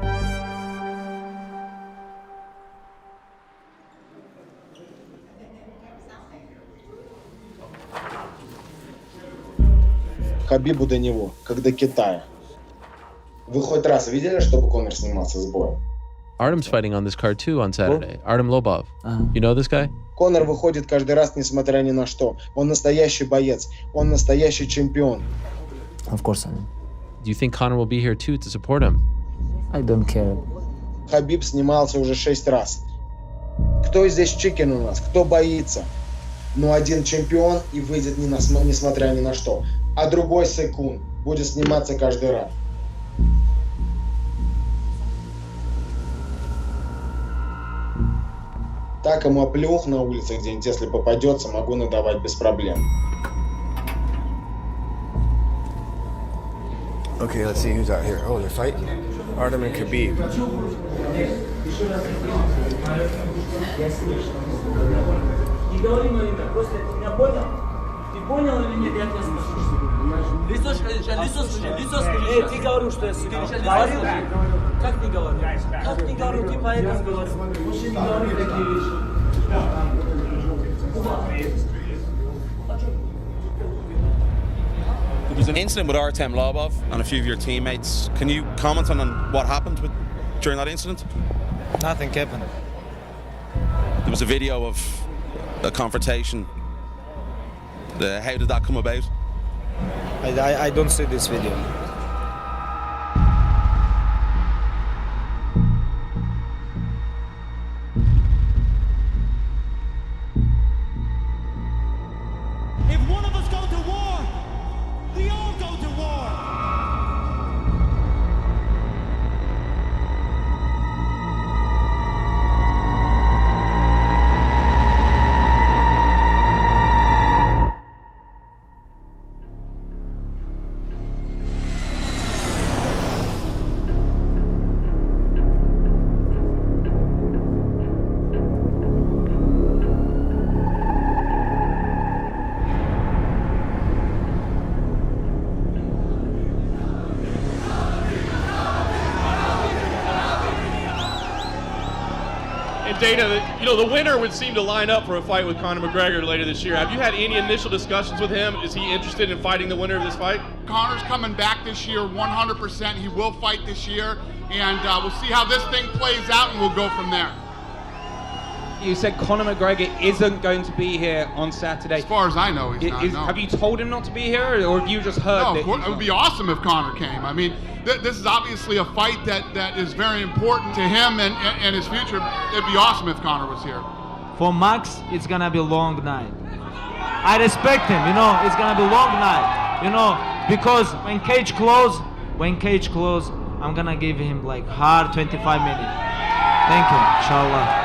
Хабибу до него, как до Китая. Вы хоть раз видели, чтобы Конор снимался с боем? Artem's fighting on this card too on Saturday. Artem Lobov. You know this guy? Конор выходит каждый раз, несмотря ни на что. Он настоящий боец. Он настоящий чемпион. Of course I know. Do you think Conor will be here too to support him? I don't care. Хабиб снимался уже 6 раз. Кто здесь чикен у нас? Кто боится? Ну, один чемпион и выйдет несмотря ни на что. А другой секунд будет сниматься каждый раз. Так ему оплюх на улице где-нибудь, если попадется, могу надавать без проблем. Okay, let's see who's out here. Oh, they're fighting. Artem and Khabib. Ты говорил, что я говорил? Как не говорил? Как не говорил, ты поэтому говорил. Вообще не говорил такие вещи. There was an incident with Artem Lobov and a few of your teammates. Can you comment on what happened during that incident? Nothing happened. There was a video of a confrontation. How did that come about? I don't see this video. If one of us go to war, we all go to war. And Dana, you know, the winner would seem to line up for a fight with Conor McGregor later this year. Have you had any initial discussions with him? Is he interested in fighting the winner of this fight? Conor's coming back this year 100%. He will fight this year, and we'll see how this thing plays out, and we'll go from there. You said Conor McGregor isn't going to be here on Saturday. As far as I know, he's not. No. Have you told him not to be here, or have you just heard that? No, it would be awesome if Conor came. I mean, this is obviously a fight that is very important to him and his future. It'd be awesome if Conor was here. For Max, it's gonna be a long night. I respect him, you know, it's gonna be a long night, you know, because when cage close, I'm gonna give him like hard 25 minutes. Thank you, inshallah.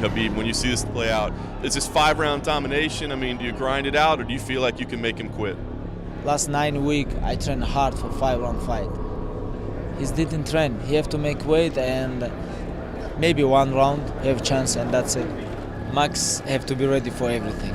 Khabib, when you see this play out, is this 5-round domination? I mean, do you grind it out, or do you feel like you can make him quit? Last 9 weeks, I trained hard for 5-round fight. He didn't train. He have to make weight, and maybe 1 round have chance, and that's it. Max have to be ready for everything.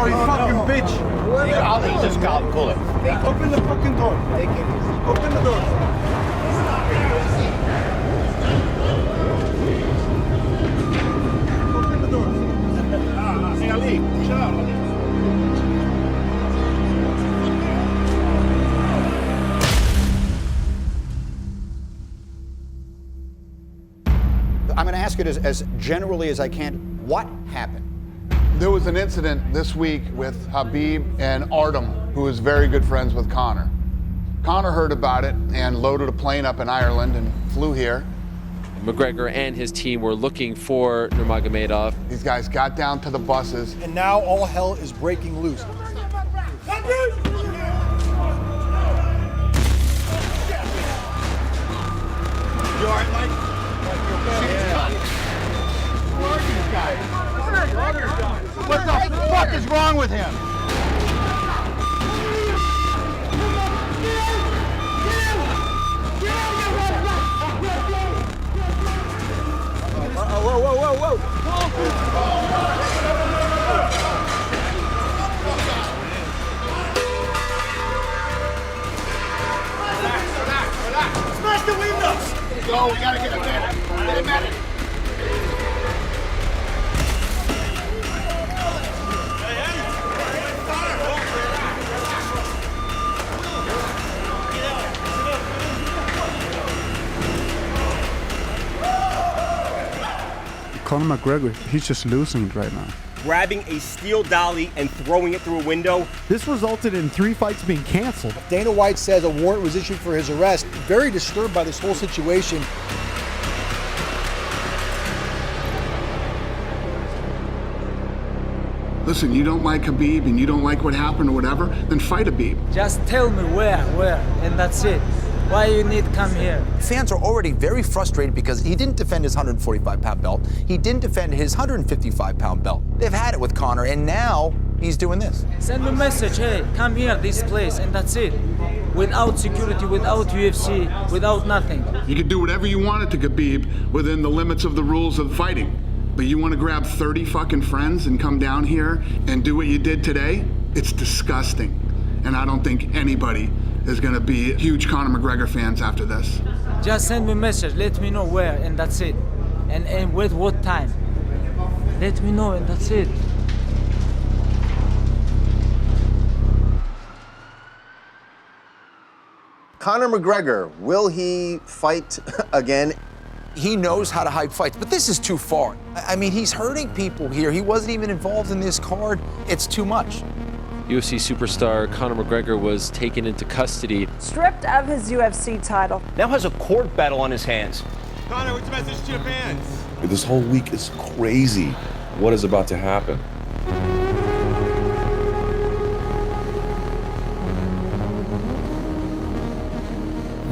door, you fucking bitch. Ali, just pull it. Open the fucking door. Open the door. Open the door. Hey, Ali, shut up. I'm going to ask it as generally as I can. What happened? There was an incident this week with Khabib and Artem, who is very good friends with Conor. Conor heard about it and loaded a plane up in Ireland and flew here. McGregor and his team were looking for Nurmagomedov. These guys got down to the buses. And now all hell is breaking loose. You all right, Mike? Who are these guys? What the fuck is wrong with him? Whoa. Relax. Smash the windows. Go, we gotta get him in. Get him at it. Conor McGregor, he's just losing it right now. Grabbing a steel dolly and throwing it through a window. This resulted in 3 fights being canceled. Dana White says a warrant was issued for his arrest. Very disturbed by this whole situation. Listen, you don't like Khabib and you don't like what happened or whatever, then fight Khabib. Just tell me where, and that's it. Why you need to come here? Fans are already very frustrated because he didn't defend his 145-pound belt. He didn't defend his 155-pound belt. They've had it with Conor, and now he's doing this. Send me a message, hey, come here, this place, and that's it. Without security, without UFC, without nothing. You can do whatever you wanted to Khabib within the limits of the rules of fighting. But you want to grab 30 fucking friends and come down here and do what you did today? It's disgusting. And I don't think anybody is going to be huge Conor McGregor fans after this. Just send me a message, let me know where, and that's it. And with what time. Let me know, and that's it. Conor McGregor, will he fight again? He knows how to hype fights, but this is too far. I mean, he's hurting people here. He wasn't even involved in this card. It's too much. UFC superstar Conor McGregor was taken into custody. Stripped of his UFC title. Now has a court battle on his hands. Conor, what's the message to your fans? This whole week is crazy. What is about to happen?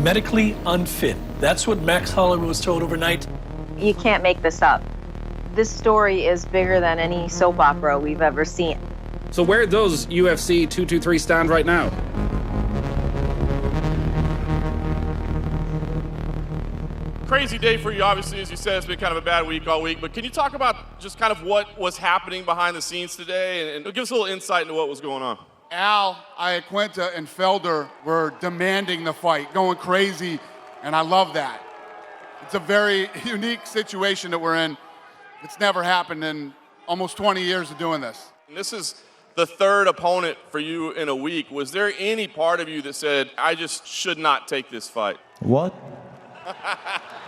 Medically unfit. That's what Max Holloway was told overnight. You can't make this up. This story is bigger than any soap opera we've ever seen. So where does UFC 223 stand right now? Crazy day for you, obviously, as you said, it's been kind of a bad week all week, but can you talk about just kind of what was happening behind the scenes today and give us a little insight into what was going on? Al, Iaquinta, and Felder were demanding the fight, going crazy, and I love that. It's a very unique situation that we're in. It's never happened in almost 20 years of doing this. And this is the third opponent for you in a week. Was there any part of you that said, I just should not take this fight? What?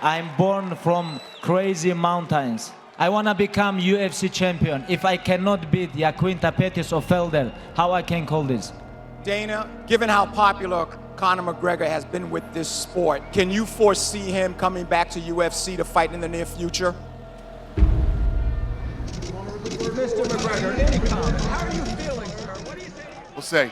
I'm born from crazy mountains. I want to become UFC champion. If I cannot beat Iaquinta, Pettis, or Felder, how I can call this? Dana, given how popular Conor McGregor has been with this sport, can you foresee him coming back to UFC to fight in the near future? Mr. McGregor, any comment? How are you feeling, sir? What do you think? We'll see.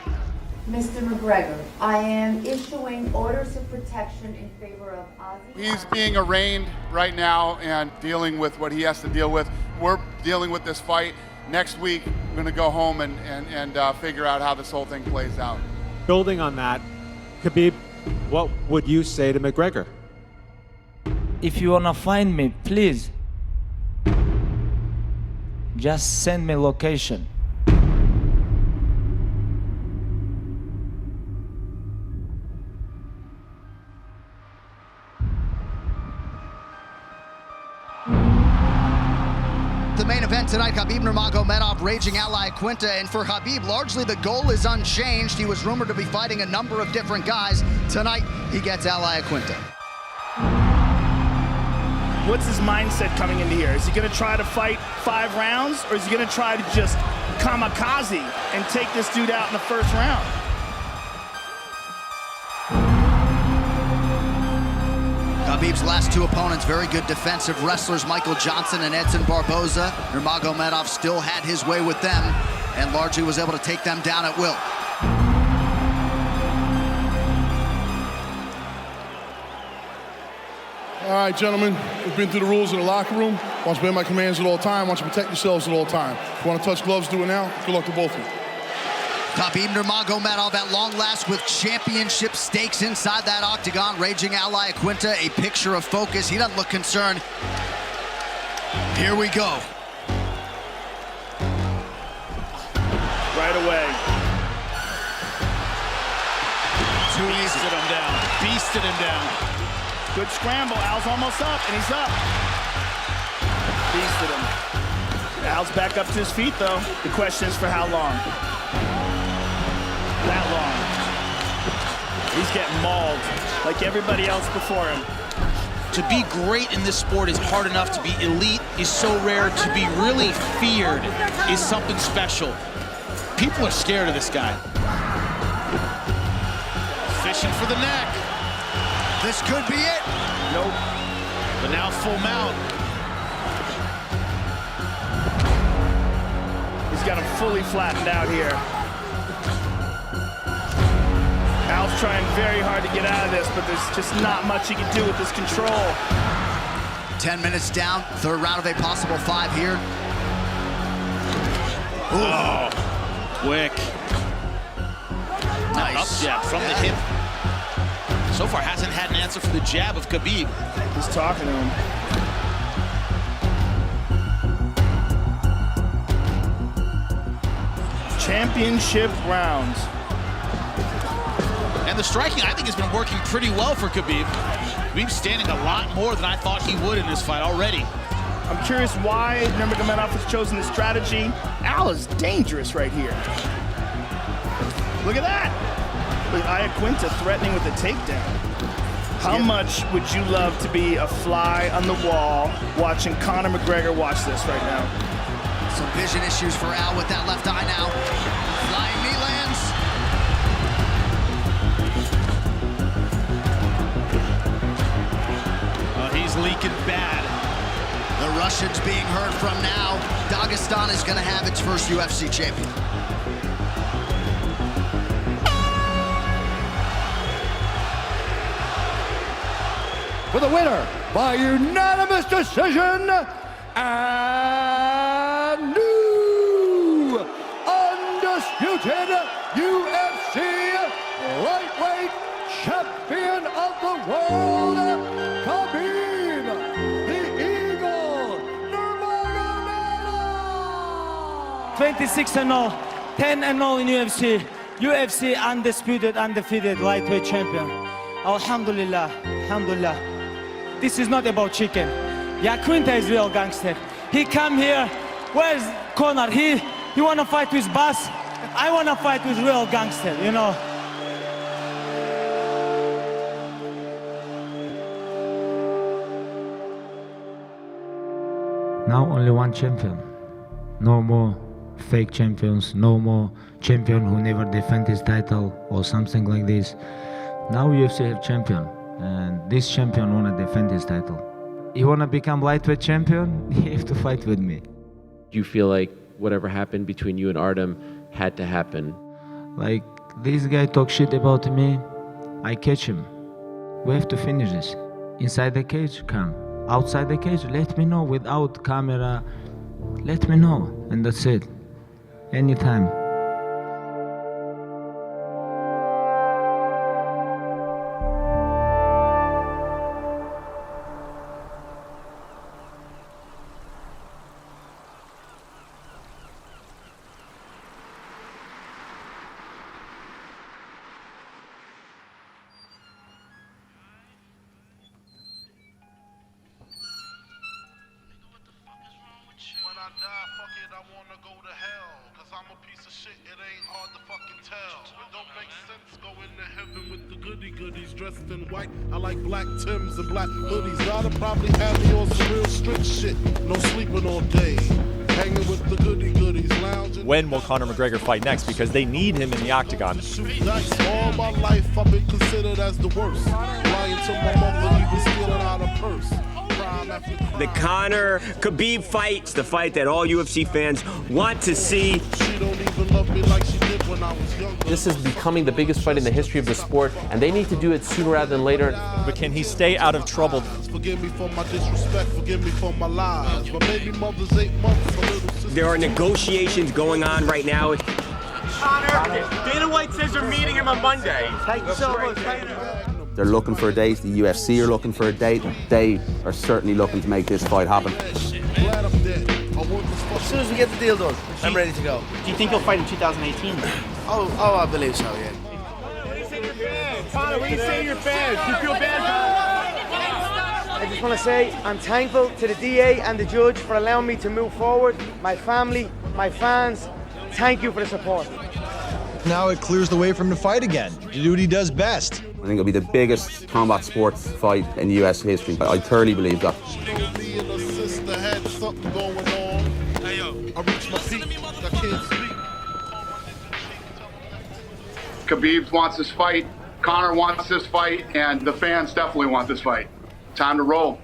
Mr. McGregor, I am issuing orders of protection in favor of Ozzy. He's being arraigned right now and dealing with what he has to deal with. We're dealing with this fight. Next week, we're going to go home and figure out how this whole thing plays out. Building on that, Khabib, what would you say to McGregor? If you want to find me, please, just send me location. The main event tonight, Khabib Nurmagomedov, raging ally Iaquinta, and for Khabib, largely the goal is unchanged. He was rumored to be fighting a number of different guys. Tonight, he gets ally Iaquinta. What's his mindset coming into here? Is he going to try to fight 5 rounds, or is he going to try to just kamikaze and take this dude out in the first round? Khabib's last 2 opponents, very good defensive wrestlers, Michael Johnson and Edson Barboza. Nurmagomedov still had his way with them and largely was able to take them down at will. All right, gentlemen, we've been through the rules in the locker room. I want you to obey my commands at all times. I want you to protect yourselves at all times. If you want to touch gloves, do it now. Good luck to both of you. Khabib Nurmagomedov at long last with championship stakes inside that octagon. Raging ally Iaquinta, a picture of focus. He doesn't look concerned. Here we go. Right away. Beasted him down. Beasted him down. Good scramble. Al's almost up, and he's up. Beasted him. Al's back up to his feet, though. The question is for how long? That long. He's getting mauled like everybody else before him. To be great in this sport is hard enough. To be elite is so rare. To be really feared is something special. People are scared of this guy. Fishing for the neck. This could be it. Nope. But now full mount. He's got him fully flattened out here. Al's trying very hard to get out of this, but there's just not much he can do with this control. 10 minutes down, 3rd round of a possible 5 here. Ooh. Oh, quick. Nice. Up jab from the hip. So far hasn't had an answer for the jab of Khabib. He's talking to him. Championship rounds. And the striking, I think, has been working pretty well for Khabib. Khabib's standing a lot more than I thought he would in this fight already. I'm curious why Nurmagomedov has chosen this strategy. Al is dangerous right here. Look at that. With Iaquinta threatening with a takedown. How much would you love to be a fly on the wall watching Conor McGregor watch this right now? Some vision issues for Al with that left eye now. Flying knee lands. He's leaking bad. The Russians being heard from now. Dagestan is going to have its first UFC champion. For the winner by unanimous decision, and new undisputed UFC lightweight champion of the world, Khabib, the Eagle, Nurmagomedov. 26-0, 10-0 in UFC. UFC undisputed, undefeated lightweight champion. Alhamdulillah, alhamdulillah. This is not about chicken. Iaquinta is real gangster. He come here, where's Conor? He wanna fight with boss? I wanna fight with real gangster, you know? Now only one champion. No more fake champions, no more champion who never defend his title or something like this. Now UFC have champion, and this champion wanna defend his title. You wanna become lightweight champion? You have to fight with me. Do you feel like whatever happened between you and Artem had to happen? Like, this guy talk shit about me, I catch him. We have to finish this. Inside the cage, come. Outside the cage, let me know. Without camera, let me know. And that's it. Anytime. Goodies dressed in white. I like black Timbs and black hoodies. Gotta probably have me on some real strict shit. No sleeping all day. Hanging with the goodies, lounging. When will Conor McGregor fight next? Because they need him in the octagon. All my life I've been considered as the worst. Lying to my mother, even stealing out a purse. The Conor Khabib fight's the fight that all UFC fans want to see. She don't even love me like she did when I was younger. This is becoming the biggest fight in the history of the sport, and they need to do it sooner rather than later. But can he stay out of trouble? Forgive me for my disrespect, forgive me for my lies. But maybe mother's 8 months, a little sister. There are negotiations going on right now. Conor, Dana White says you're meeting him on Monday. Thank you so much. They're looking for a date. The UFC are looking for a date. They are certainly looking to make this fight happen. As soon as we get the deal done, I'm ready to go. Do you think you'll fight in 2018? Oh, I believe so, yeah. Conor, what do you say to your fans? Do you feel bad? I just want to say I'm thankful to the DA and the judge for allowing me to move forward. My family, my fans, thank you for the support. Now it clears the way for him to fight again, to do what he does best. I think it'll be the biggest combat sports fight in US history. I thoroughly believe that. Me and her sister had something going on. Hey, yo. I reached my peak. I can't speak. Khabib wants this fight, Conor wants this fight, and the fans definitely want this fight. Time to roll.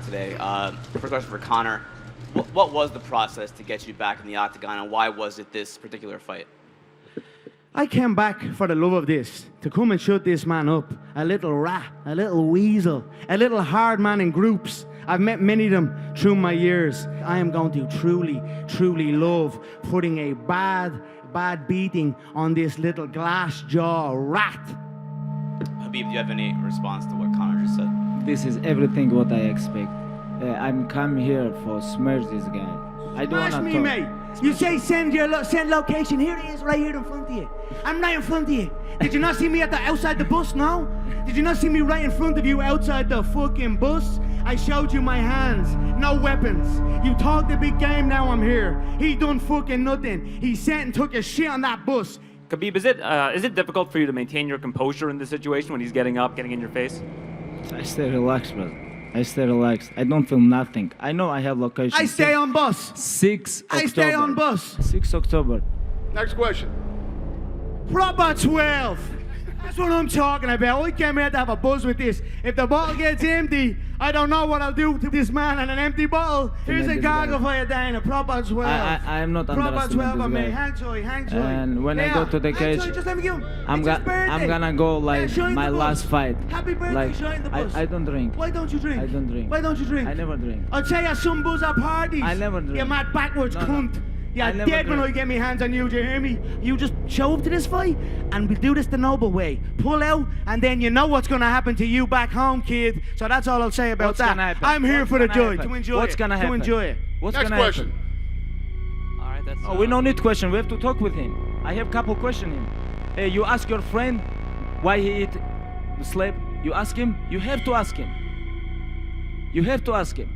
Today. First question for Conor. What was the process to get you back in the octagon, and why was it this particular fight? I came back for the love of this, to come and shut this man up. A little rat, a little weasel, a little hard man in groups. I've met many of them through my years. I am going to truly, truly love putting a bad beating on this little glass jaw rat. Khabib, do you have any response to what Conor just said? This is everything what I expect. I'm come here for smash this guy. I don't want to me, talk. mate. You say send location. Here he is, right here in front of you. I'm right in front of you. Did you not see me outside the bus? No. Did you not see me right in front of you outside the fucking bus? I showed you my hands, no weapons. You talked a big game. Now I'm here. He done fucking nothing. He sat and took a shit on that bus. Khabib, is it difficult for you to maintain your composure in this situation when he's getting up, getting in your face? I stay relaxed, brother. I stay relaxed. I don't feel nothing. I know I have location. I stay on bus. 6 October. I stay on bus. 6 October. Next question. Proper 12. That's what I'm talking about. I came here to have a buzz with this. If the bottle gets empty, I don't know what I'll do to this man and an empty bottle. Here's a gargle for you, Dana. Proper 12. I am not proper 12 on me. guy. Hang tight, hang tight. And when I go to the cage, just let me go. I'm gonna go like my last fight. Happy birthday, like, shine the bus. I don't drink. Why don't you drink? I don't drink. Why don't you drink? I never drink. I'll tell you some buzz at parties. I never drink. You mad backwards cunt. You're dead when I get my hands on you, do you hear me? You just show up to this fight and we'll do this the noble way. Pull out and then you know what's going to happen to you back home, kid. So that's all I'll say about that. I'm here for the joy, to enjoy it. What's going to happen? To enjoy it. What's Next gonna question. Happen? All right, that's... Oh, we don't need question. We have to talk with him. I have a couple questions him. Hey, you ask your friend why he eat slab. You ask him. You have to ask him. You have to ask him.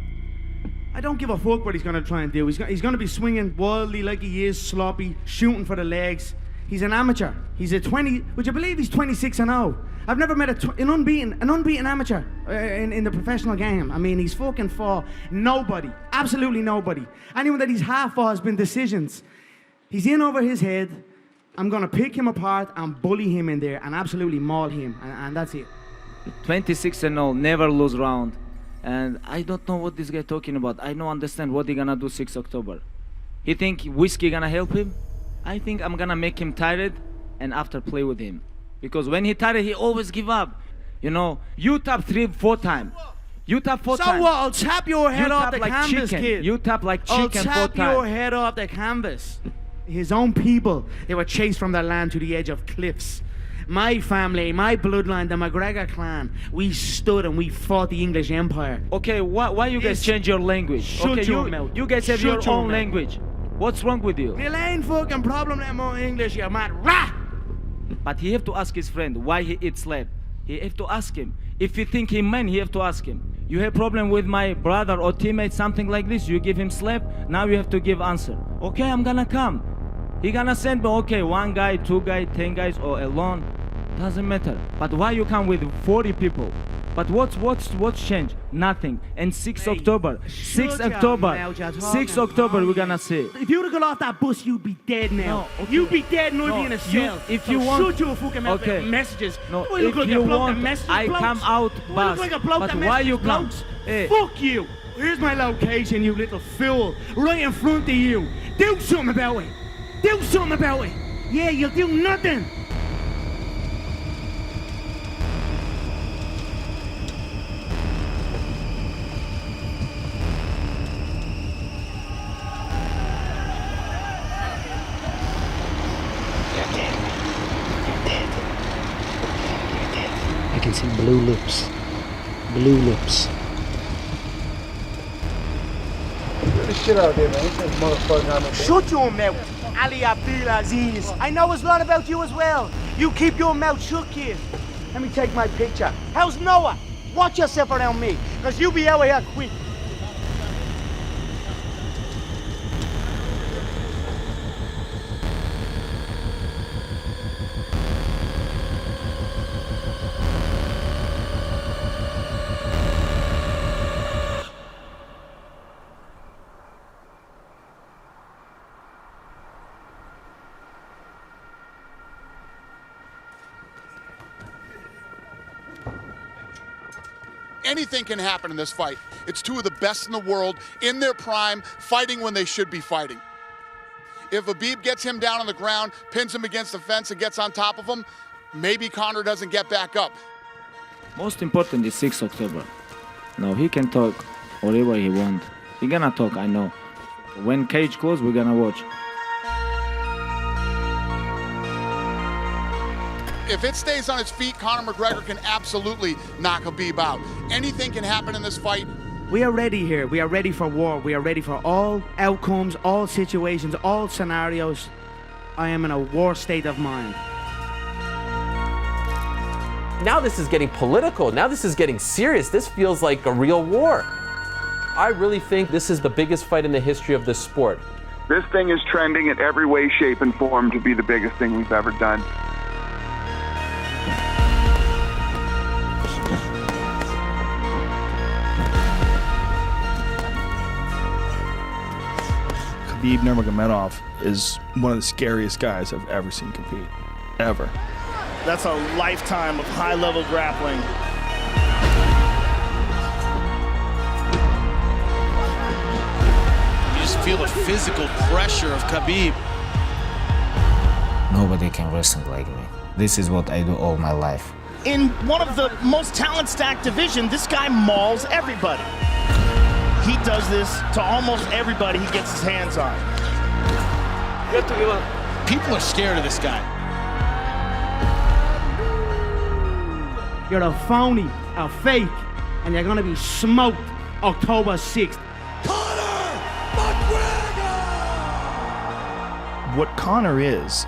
I don't give a fuck what he's going to try and do. He's going to be swinging wildly like he is, sloppy, shooting for the legs. He's an amateur. He's a 20, would you believe he's 26-0? I've never met an unbeaten amateur in the professional game. I mean, he's fucking fought nobody, absolutely nobody. Anyone that he's half fought has been decisions. He's in over his head. I'm gonna pick him apart and bully him in there and absolutely maul him, and that's it. 26-0, never lose round. And I don't know what this guy talking about. I don't understand what he gonna do 6 October. He think whiskey gonna help him? I think I'm gonna make him tired and after play with him. Because when he tired, he always give up. You know, you tap 3-4 times. You tap 4 times. So what? I'll tap your head off the like canvas, chicken. kid. You tap like chicken 4 times. I'll tap your head off the canvas. His own people, they were chased from their land to the edge of cliffs. My family, my bloodline, the McGregor clan, we stood and we fought the English Empire. Okay, why you guys change your language? Shut your mouth. You guys have your own language. What's wrong with you? It ain't fucking problem that more English, you mad rat! But he have to ask his friend why he eats slab. He have to ask him. If you think he man, he have to ask him. You have problem with my brother or teammate, something like this, you give him slap, now you have to give answer. Okay, I'm gonna come. He gonna send me, okay, 1 guy, 2 guys, 10 guys, or alone. Doesn't matter. But why you come with 40 people? But what's changed? Nothing. And 6 October, 6 October, we're gonna see. If you would've got off that bus, you'd be dead now. No, okay. You'd be dead and I'd be in a cell. If you want, shut your fucking mouth with messages. No, Do I look if like you a bloke want, that messages I blokes? come out Do I look bus. like a bloke But that why you messages come? blokes? Hey. Fuck you. Here's my location, you little fool. Right in front of you. Do something about it. Do something about it. Yeah, you'll do nothing. I can see blue lips. Blue lips. Get the shit out there, man. This motherfucker on the Shut your mouth, Ali Abdulaziz. I know a lot about you as well. You keep your mouth shut, kid. Let me take my picture. How's Noah? Watch yourself around me, because you be out here quick. Anything can happen in this fight. It's two of the best in the world, in their prime, fighting when they should be fighting. If Khabib gets him down on the ground, pins him against the fence and gets on top of him, maybe Conor doesn't get back up. Most important is 6 October. Now he can talk whatever he want. He gonna talk, I know. When cage close, we're gonna watch. If it stays on its feet, Conor McGregor can absolutely knock Khabib out. Anything can happen in this fight. We are ready here. We are ready for war. We are ready for all outcomes, all situations, all scenarios. I am in a war state of mind. Now this is getting political. Now this is getting serious. This feels like a real war. I really think this is the biggest fight in the history of this sport. This thing is trending in every way, shape, and form to be the biggest thing we've ever done. Khabib Nurmagomedov is one of the scariest guys I've ever seen compete, ever. That's a lifetime of high-level grappling. You just feel the physical pressure of Khabib. Nobody can wrestle like me. This is what I do all my life. In one of the most talent-stacked divisions, this guy mauls everybody. He does this to almost everybody he gets his hands on. You have to give up. People are scared of this guy. You're a phony, a fake, and you're gonna be smoked October 6th. What Conor is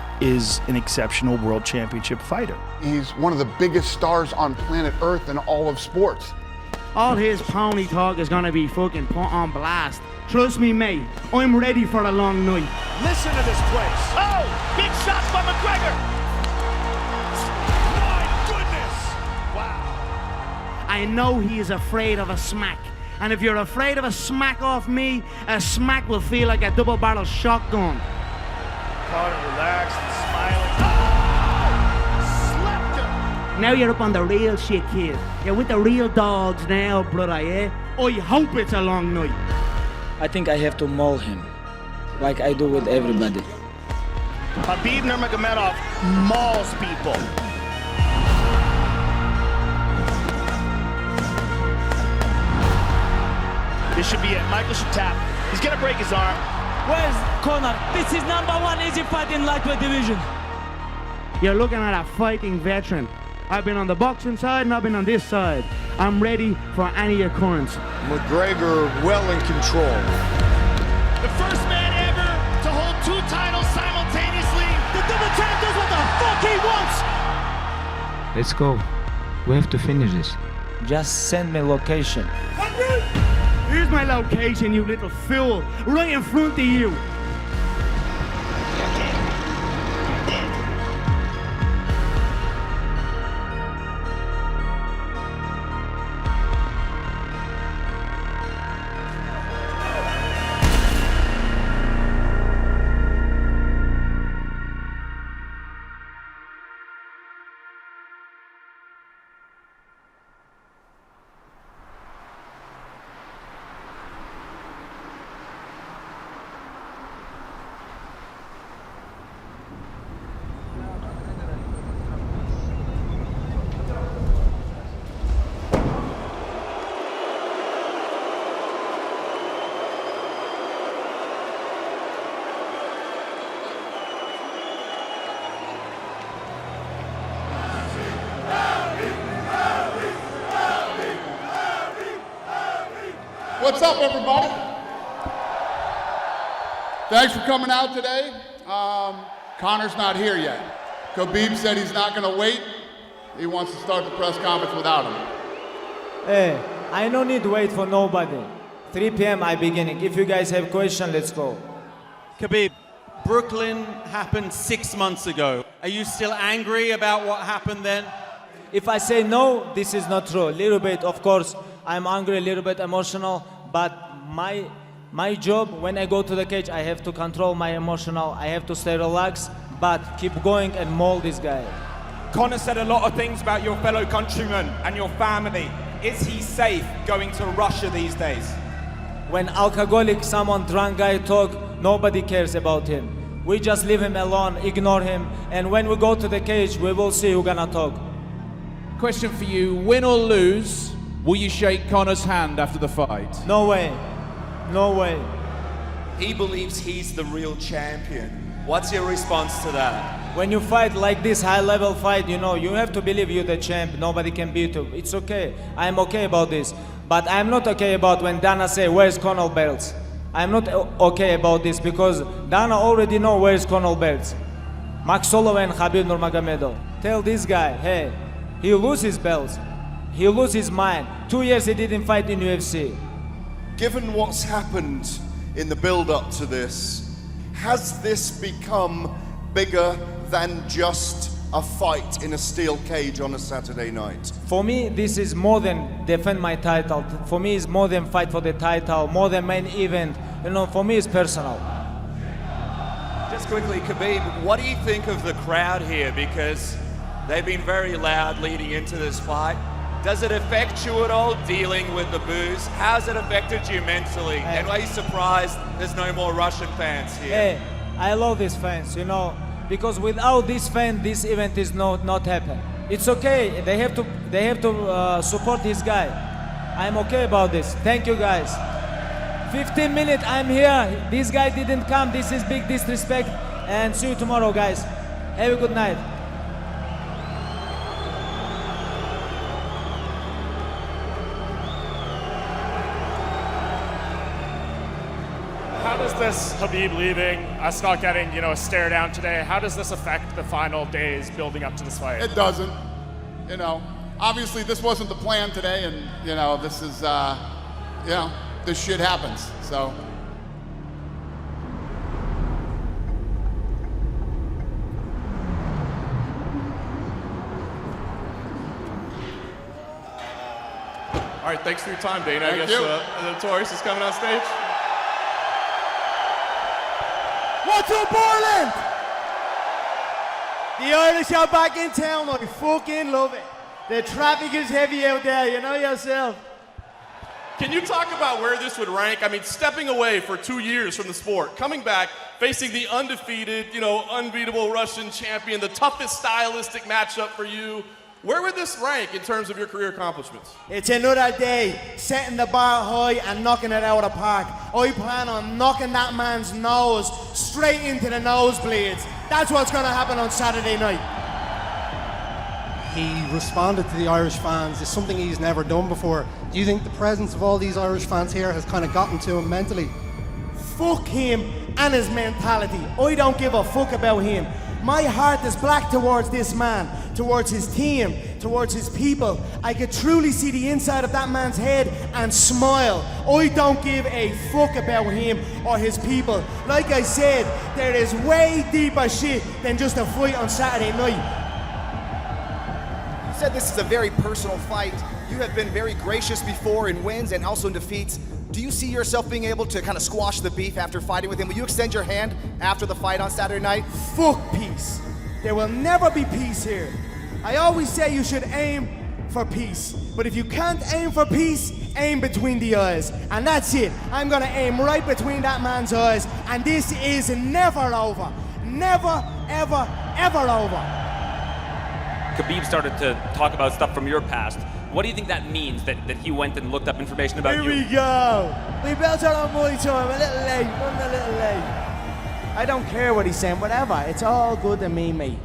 an exceptional world championship fighter. He's one of the biggest stars on planet Earth in all of sports. All his pony talk is gonna be fucking put on blast. Trust me, mate, I'm ready for a long night. Listen to this place. Oh, big shots by McGregor. My goodness. Wow. I know he is afraid of a smack. And if you're afraid of a smack off me, a smack will feel like a double-barrel shotgun. Conor relaxed and smiling. Slept him. Now you're up on the real shit, kid. You're with the real dogs now, brother, yeah? I hope it's a long night. I think I have to maul him, like I do with everybody. Khabib Nurmagomedov mauls people. This should be it. Michael should tap. He's gonna break his arm. Where's Conor? This is #1 easy fight in lightweight division. You're looking at a fighting veteran. I've been on the boxing side and I've been on this side. I'm ready for any occurrence. McGregor well in control. The first man ever to hold 2 titles simultaneously. The double champ does what the fuck he wants. Let's go. We have to finish this. Just send me location. Here's my location, you little fool. Right in front of you. What's up, everybody? Thanks for coming out today. Conor's not here yet. Khabib said he's not going to wait. He wants to start the press conference without him. Hey, I no need to wait for nobody. 3 p.m. I beginning. If you guys have question, let's go. Khabib, Brooklyn happened 6 months ago. Are you still angry about what happened then? If I say no, this is not true. A little bit, of course, I'm angry, a little bit emotional, but my job, when I go to the cage, I have to control my emotional, I have to stay relaxed, but keep going and maul this guy. Conor said a lot of things about your fellow countrymen and your family. Is he safe going to Russia these days? When alcoholic, someone drunk guy talk, nobody cares about him. We just leave him alone, ignore him, and when we go to the cage, we will see who's gonna talk. Question for you, win or lose, will you shake Conor's hand after the fight? No way. No way. He believes he's the real champion. What's your response to that? When you fight like this high-level fight, you know, you have to believe you're the champ. Nobody can beat you. It's okay. I'm okay about this. But I'm not okay about when Dana say, where's Conor belts? I'm not okay about this because Dana already know where's Conor belts. Max Holloway and Khabib Nurmagomedov. Tell this guy, hey, he lose his belts. He lose his mind. 2 years he didn't fight in UFC. Given what's happened in the build-up to this, has this become bigger than just a fight in a steel cage on a Saturday night? For me, this is more than defend my title. For me, it's more than fight for the title, more than main event. You know, for me, it's personal. Just quickly, Khabib, what do you think of the crowd here? Because they've been very loud leading into this fight. Does it affect you at all, dealing with the boos? How's it affected you mentally? And are you surprised there's no more Russian fans here? Hey, I love these fans, you know, because without this fan, this event is not happen. It's okay. They have to support this guy. I'm okay about this. Thank you, guys. 15 minutes, I'm here. This guy didn't come. This is big disrespect. And see you tomorrow, guys. Have a good night. How does this Khabib leaving, us not getting, a stare down today, how does this affect the final days building up to this fight? It doesn't. Obviously this wasn't the plan today, and this is, this shit happens. So. All right, thanks for your time, Dana. Thank I guess you. Notorious is coming on stage. What's up, Portland? The Irish are back in town. I fucking love it. The traffic is heavy out there, you know yourself. Can you talk about where this would rank? I mean, stepping away for 2 years from the sport, coming back, facing the undefeated, unbeatable Russian champion, the toughest stylistic matchup for you. Where would this rank in terms of your career accomplishments? It's another day, setting the bar high and knocking it out of the park. I plan on knocking that man's nose straight into the nosebleeds. That's what's going to happen on Saturday night. He responded to the Irish fans. It's something he's never done before. Do you think the presence of all these Irish fans here has kind of gotten to him mentally? Fuck him and his mentality. I don't give a fuck about him. My heart is black towards this man, towards his team, towards his people. I could truly see the inside of that man's head and smile. I don't give a fuck about him or his people. Like I said, there is way deeper shit than just a fight on Saturday night. You said this is a very personal fight. You have been very gracious before in wins and also in defeats. Do you see yourself being able to kind of squash the beef after fighting with him? Will you extend your hand after the fight on Saturday night? Fuck peace. There will never be peace here. I always say you should aim for peace. But if you can't aim for peace, aim between the eyes. And that's it. I'm gonna aim right between that man's eyes. And this is never over. Never, ever, ever over. Khabib started to talk about stuff from your past. What do you think that means, that he went and looked up information about you? Here we go. We built it on my time, a little late, running a little late. I don't care what he's saying, whatever. It's all good to me, mate.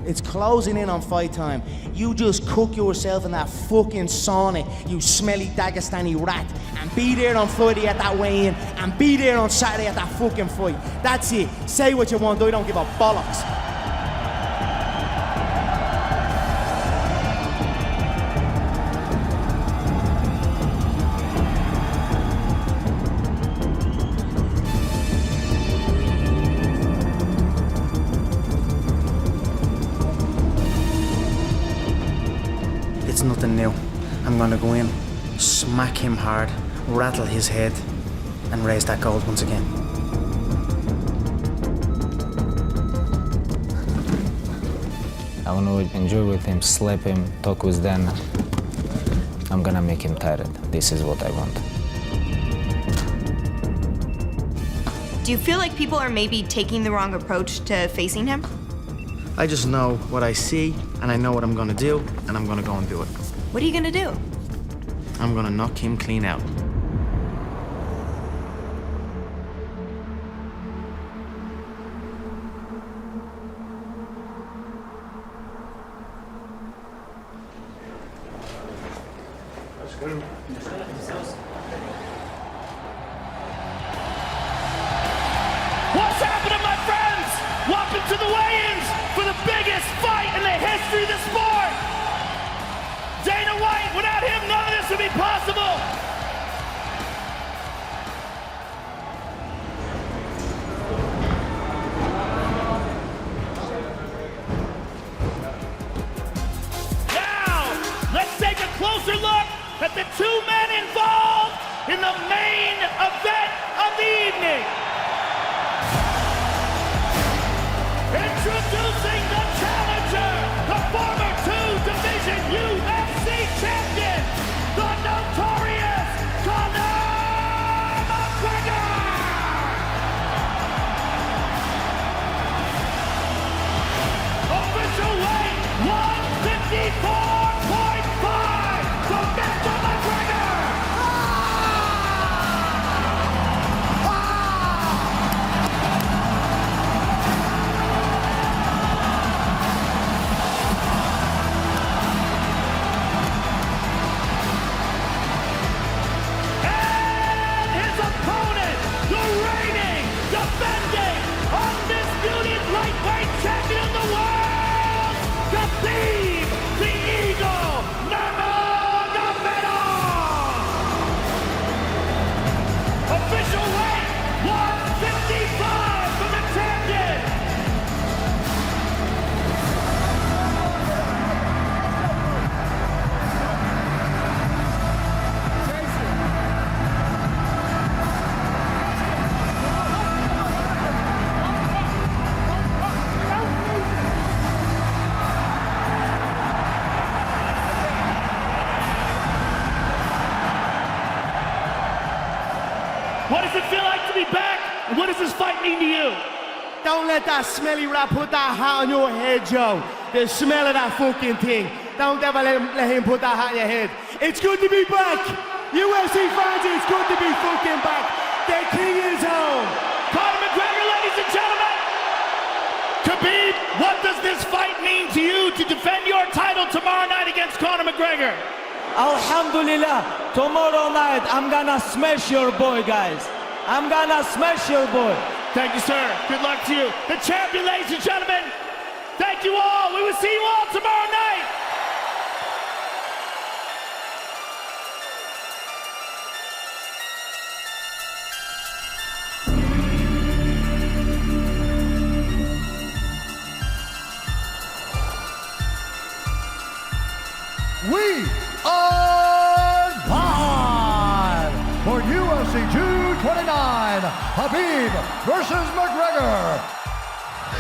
It's closing in on fight time. You just cook yourself in that fucking sauna, you smelly Dagestani rat, and be there on Friday at that weigh-in, and be there on Saturday at that fucking fight. That's it. Say what you want, I don't give a bollocks. It's nothing new. I'm gonna go in, smack him hard, rattle his head, and raise that gold once again. I want to enjoy with him, slap him, talk with Dan. I'm gonna make him tired. This is what I want. Do you feel like people are maybe taking the wrong approach to facing him? I just know what I see, and I know what I'm gonna do, and I'm gonna go and do it. What are you gonna do? I'm gonna knock him clean out. That's good. What's happening, my friends? Welcome to the weigh-ins for the biggest fight in the history of the sport. Dana White, without him, none of this would be possible. Now, let's take a closer look at the two men involved in the main event of the evening. Introducing the challenger, the former two-division UFC champion, the notorious Conor McGregor! Official weight, 154.5 for Mr. McGregor! What does it feel like to be back? And what does this fight mean to you? Don't let that smelly rat put that hat on your head, Joe. The smell of that fucking thing. Don't ever let him put that hat on your head. It's good to be back. UFC fans, it's good to be fucking back. The king is home. Conor McGregor, ladies and gentlemen. Khabib, what does this fight mean to you to defend your title tomorrow night against Conor McGregor? Alhamdulillah, tomorrow night I'm gonna smash your boy, guys. I'm gonna smash your boy. Thank you, sir. Good luck to you. The champion, ladies and gentlemen. Thank you all. We will see you all tomorrow night. We are live for UFC 229, Khabib versus McGregor.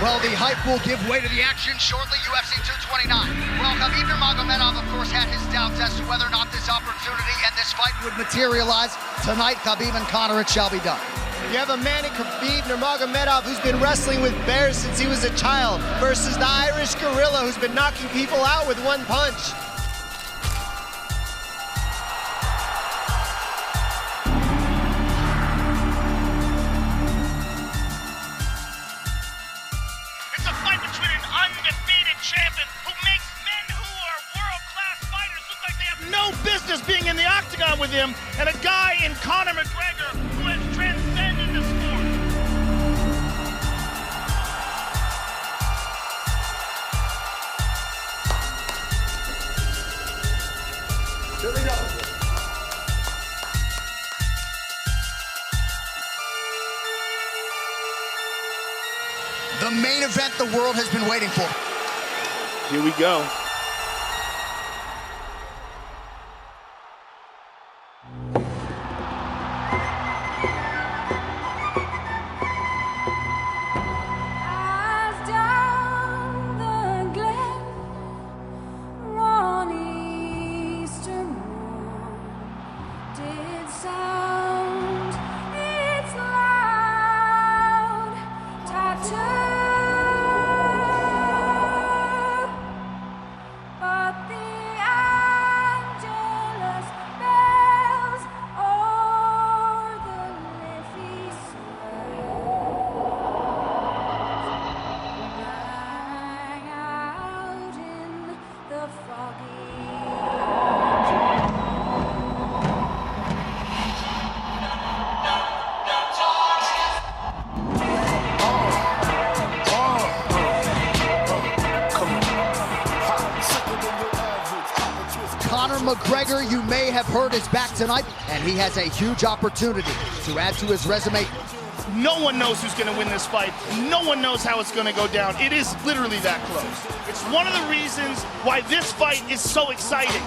Well, the hype will give way to the action shortly, UFC 229. Well, Khabib Nurmagomedov, of course, had his doubts as to whether or not this opportunity and this fight would materialize. Tonight, Khabib and Conor, it shall be done. You have a man in Khabib Nurmagomedov who's been wrestling with bears since he was a child versus the Irish gorilla who's been knocking people out with one punch. Business being in the octagon with him, and a guy in Conor McGregor who has transcended the sport. Here we go. The main event the world has been waiting for. Here we go. McGregor, you may have heard, is back tonight, and he has a huge opportunity to add to his resume. No one knows who's going to win this fight. No one knows how it's going to go down. It is literally that close. It's one of the reasons why this fight is so exciting.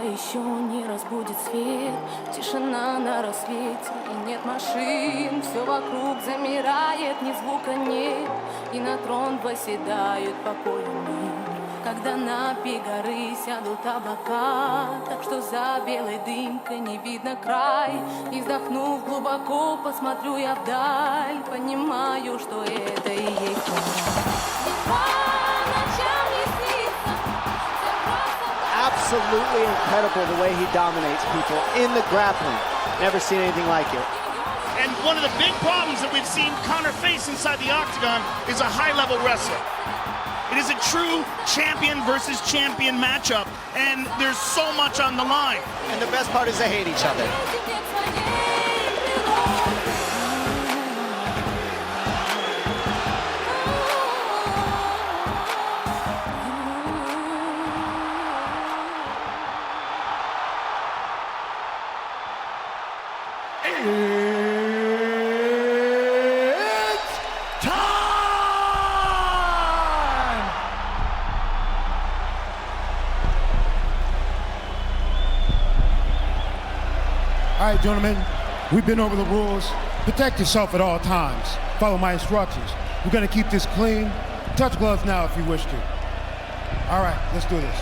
Еще не разбудит свет, тишина на рассвете, и нет машин, все вокруг замирает, ни звука нет, и на трон восседают покойные. Когда на пик горы сядут облака, так что за белой дымкой не видно край, и вздохнув глубоко, посмотрю я вдаль, понимаю, что это и есть Absolutely incredible the way he dominates people in the grappling. Never seen anything like it. And one of the big problems that we've seen Conor face inside the octagon is a high-level wrestler. It is a true champion versus champion matchup, and there's so much on the line. And the best part is they hate each other. It's All right, gentlemen, we've been over the rules. Protect yourself at all times. Follow my instructions. We're gonna keep this clean. Touch gloves now if you wish to. All right, let's do this.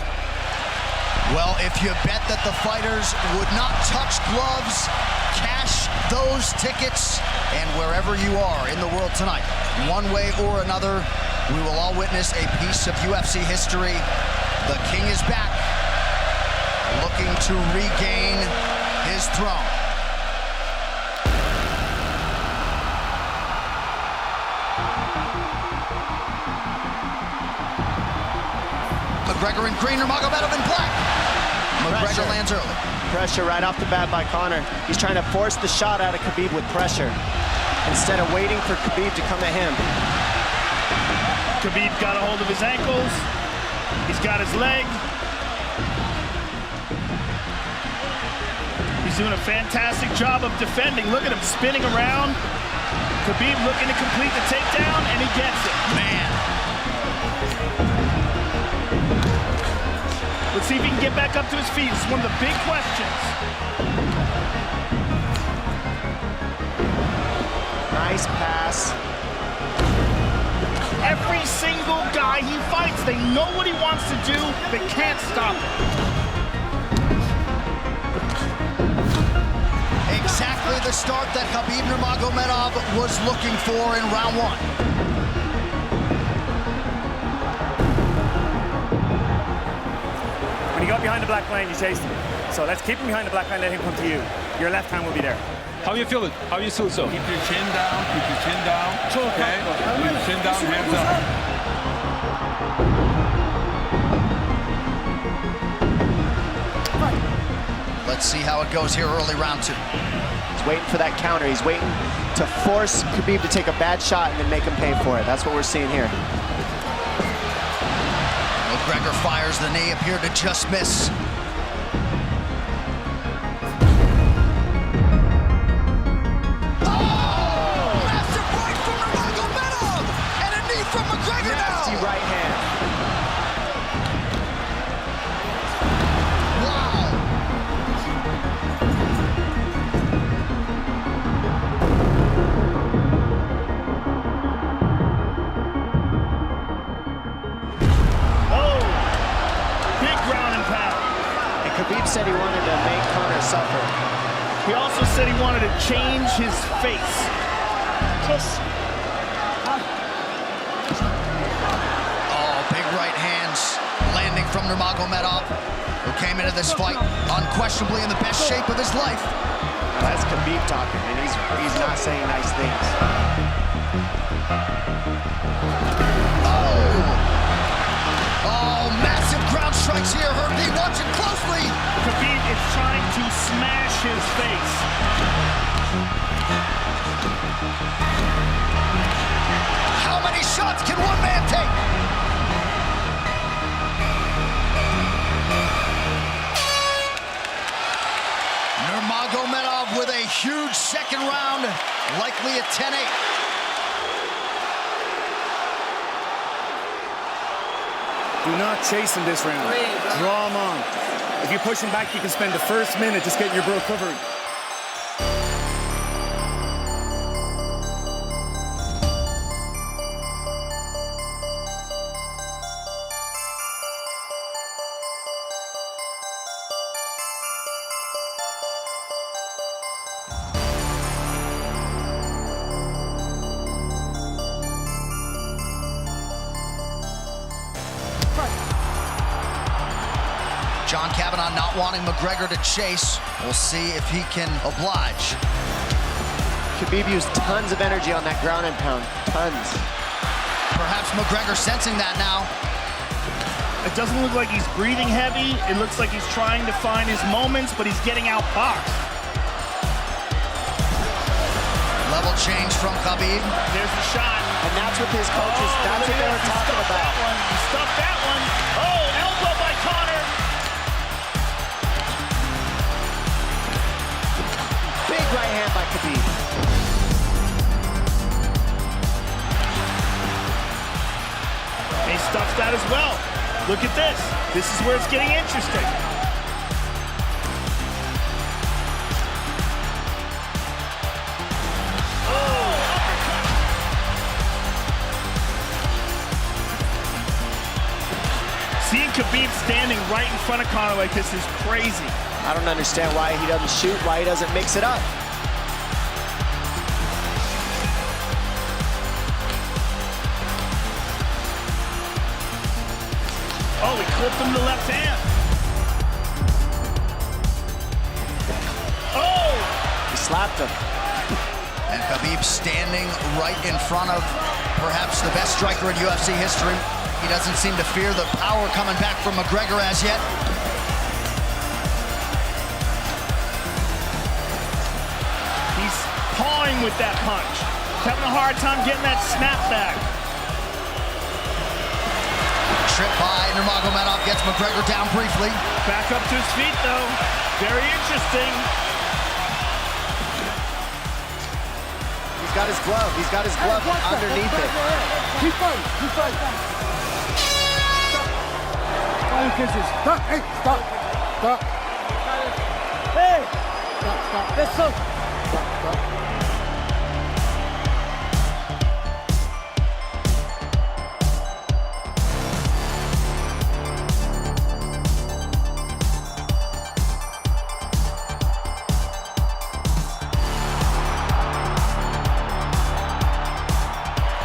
Well, if you bet that the fighters would not touch gloves, cash those tickets, and wherever you are in the world tonight, one way or another, we will all witness a piece of UFC history. The King is back, looking to regain his throne. McGregor in green, Nurmagomedov in black. McGregor lands early. Pressure right off the bat by Conor. He's trying to force the shot out of Khabib with pressure instead of waiting for Khabib to come at him. Khabib got a hold of his ankles. He's got his leg. He's doing a fantastic job of defending. Look at him spinning around. Khabib looking to complete the takedown, and he gets it. Man. Let's see if he can get back up to his feet. This is one of the big questions. Nice pass. Every single guy he fights, they know what he wants to do. They can't stop him. Exactly the start that Khabib Nurmagomedov was looking for in round one. When you got behind the black line, you chased him. So let's keep him behind the black line, let him come to you. Your left hand will be there. How you feeling? How you feel so? Keep your chin down, keep your chin down. Okay? Keep your chin down, hands up. Let's see how it goes here early round two. He's waiting for that counter. He's waiting to force Khabib to take a bad shot and then make him pay for it. That's what we're seeing here. McGregor fires the knee, appeared to just miss. Oh! Massive right from Nurmagomedov! And a knee from McGregor now! Nasty right hand. Khabib said he wanted to make Conor suffer. He also said he wanted to change his face. Oh, big right hands landing from Nurmagomedov, who came into this fight unquestionably in the best shape of his life. Well, that's Khabib talking, and he's not saying nice things. Oh, massive ground strikes here. Herbie, watch it closely. Khabib is trying to smash his face. How many shots can one man take? Nurmagomedov with a huge second round, likely a 10-8. Do not chase him this round. Draw him on. If you push him back, you can spend the first minute just getting your bro covered. John Kavanagh not wanting McGregor to chase. We'll see if he can oblige. Khabib used tons of energy on that ground and pound. Tons. Perhaps McGregor sensing that now. It doesn't look like he's breathing heavy. It looks like he's trying to find his moments, but he's getting outboxed. Level change from Khabib. There's the shot. And that's what his coaches, that's what they were talking about. He stuffed that one. Oh, elbow by Conor. Big right hand by Khabib. He stuffs that as well. Look at this. This is where it's getting interesting. Seeing Khabib standing right in front of Conor like this is crazy. I don't understand why he doesn't shoot, why he doesn't mix it up. Oh, he clipped him the left hand. Oh! He slapped him. And Khabib standing right in front of perhaps the best striker in UFC history. He doesn't seem to fear the power coming back from McGregor as yet. He's pawing with that punch. He's having a hard time getting that snap back. Trip by Nurmagomedov, gets McGregor down briefly. Back up to his feet though. Very interesting. He's got his glove. He's got his glove underneath it. Keep fighting. Keep fighting. Stop. Hey, stop. Stop. Hey! Stop. Stop. Let's go. Stop.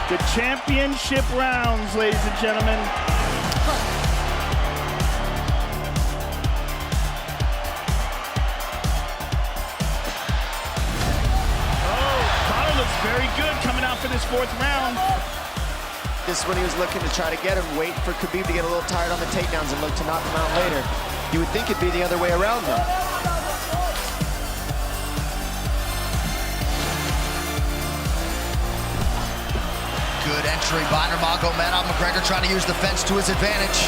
The championship rounds, ladies and gentlemen. Very good coming out for this fourth round. This is when he was looking to try to get him, wait for Khabib to get a little tired on the takedowns and look to knock him out later. You would think it'd be the other way around though. Good entry by Nurmagomedov. McGregor trying to use the fence to his advantage.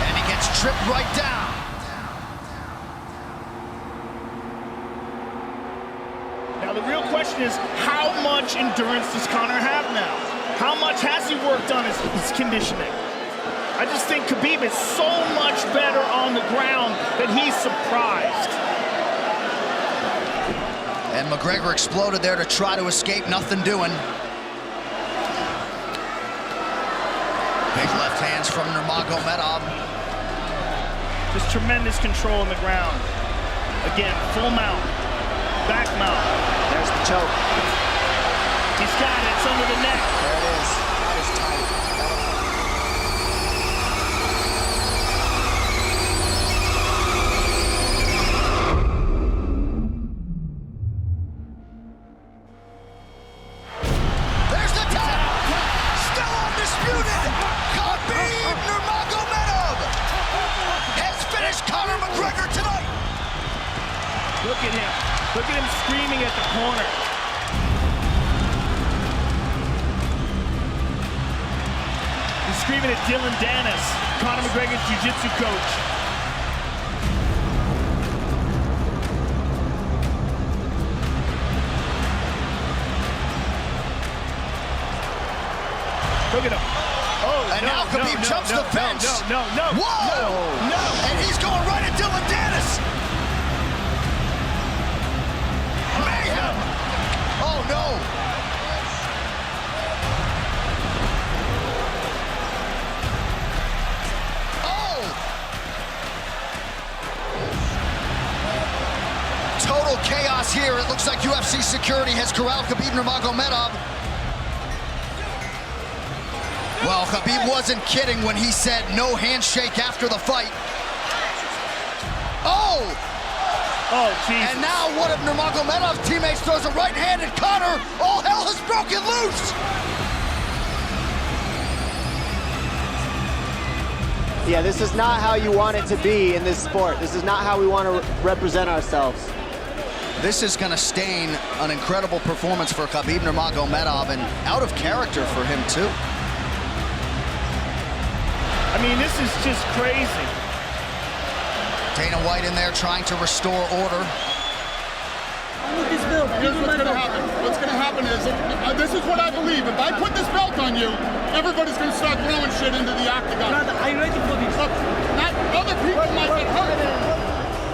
And he gets tripped right down. Now the real question is, how much endurance does Conor have now? How much has he worked on his conditioning? I just think Khabib is so much better on the ground that he's surprised. And McGregor exploded there to try to escape, nothing doing. Big left hands from Nurmagomedov. Just tremendous control on the ground. Again, full mount, back mount. There's the choke. He's got it, it's under the neck. There it is. That is tight. There's the tap! Still undisputed! Khabib Nurmagomedov has finished Conor McGregor tonight! Look at him. Look at him screaming at the corner. He's screaming at Dylan Dennis, Conor McGregor's jiu-jitsu coach. Look at him. Oh, and now Khabib jumps the fence. No. Whoa! No! And he's going right at Dylan Dennis. Mayhem! Oh no! Oh! Total chaos here. It looks like UFC security has corralled Khabib Nurmagomedov. Well, Khabib wasn't kidding when he said no handshake after the fight. Oh! Oh, Jesus. And now one of Nurmagomedov's teammates throws a right hand at Conor. All hell has broken loose! Yeah, this is not how you want it to be in this sport. This is not how we want to represent ourselves. This is going to stain an incredible performance for Khabib Nurmagomedov and out of character for him, too. I mean, this is just crazy. Dana White in there trying to restore order. Here's what's going to happen. What's going to happen is, this is what I believe. If I put this belt on you, everybody's going to start throwing shit into the octagon. Brother, are you ready for this? Not other people might get hurt.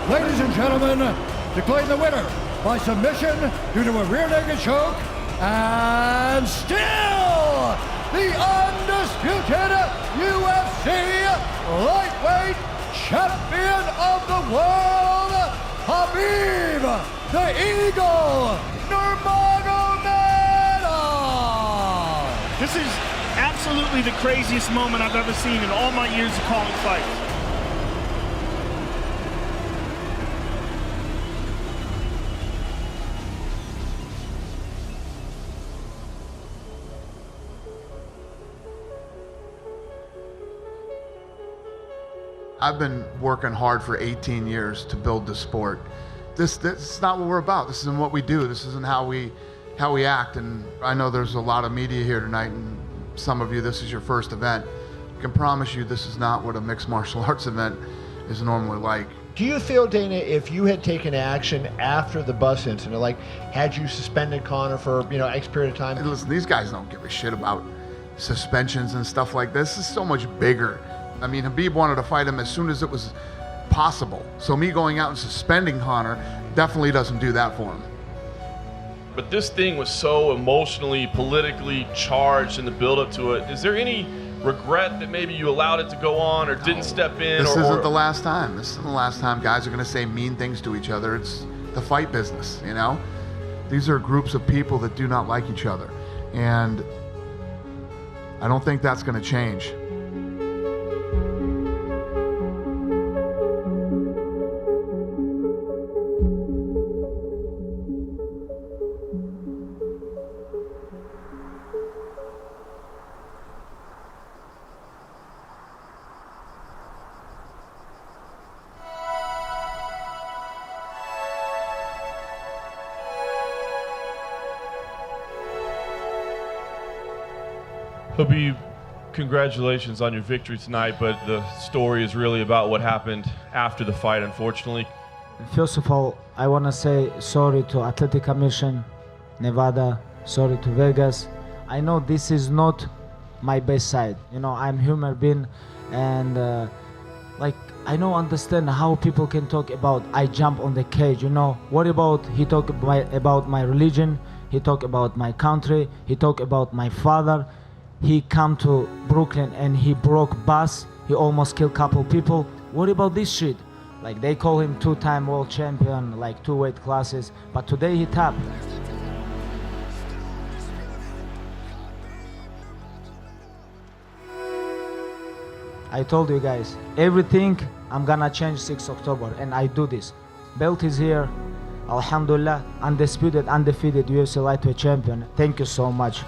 Ladies and gentlemen, declaring the winner by submission due to a rear naked choke, and still the undisputed UFC lightweight champion of the world, Khabib the Eagle Nurmagomedov. This is absolutely the craziest moment I've ever seen in all my years of calling fights. I've been working hard for 18 years to build the sport. This is not what we're about. This isn't what we do. This isn't how we act. And I know there's a lot of media here tonight, and some of you, this is your first event. I can promise you this is not what a mixed martial arts event is normally like. Do you feel, Dana, if you had taken action after the bus incident, like had you suspended Conor for, you know, X period of time? Hey, listen, these guys don't give a shit about suspensions and stuff like this. This is so much bigger. I mean, Khabib wanted to fight him as soon as it was possible. So me going out and suspending Conor definitely doesn't do that for him. But this thing was so emotionally, politically charged in the build-up to it. Is there any regret that maybe you allowed it to go on or didn't step in? This isn't the last time. This isn't the last time guys are going to say mean things to each other. It's the fight business, you know? These are groups of people that do not like each other. And I don't think that's going to change. Khabib, congratulations on your victory tonight, but the story is really about what happened after the fight, unfortunately. First of all, I want to say sorry to Athletic Commission, Nevada, sorry to Vegas. I know this is not my best side. You know, I'm human being, and like, I don't understand how people can talk about I jump on the cage, you know. What about he talk about my religion, he talk about my country, he talk about my father. He come to Brooklyn and he broke bus, he almost killed couple people. What about this shit? Like, they call him two-time world champion, like 2 weight classes, but today he tapped. I told you guys, everything I'm gonna change 6 October, and I do this. Belt is here, Alhamdulillah, undisputed, undefeated UFC lightweight champion. Thank you so much.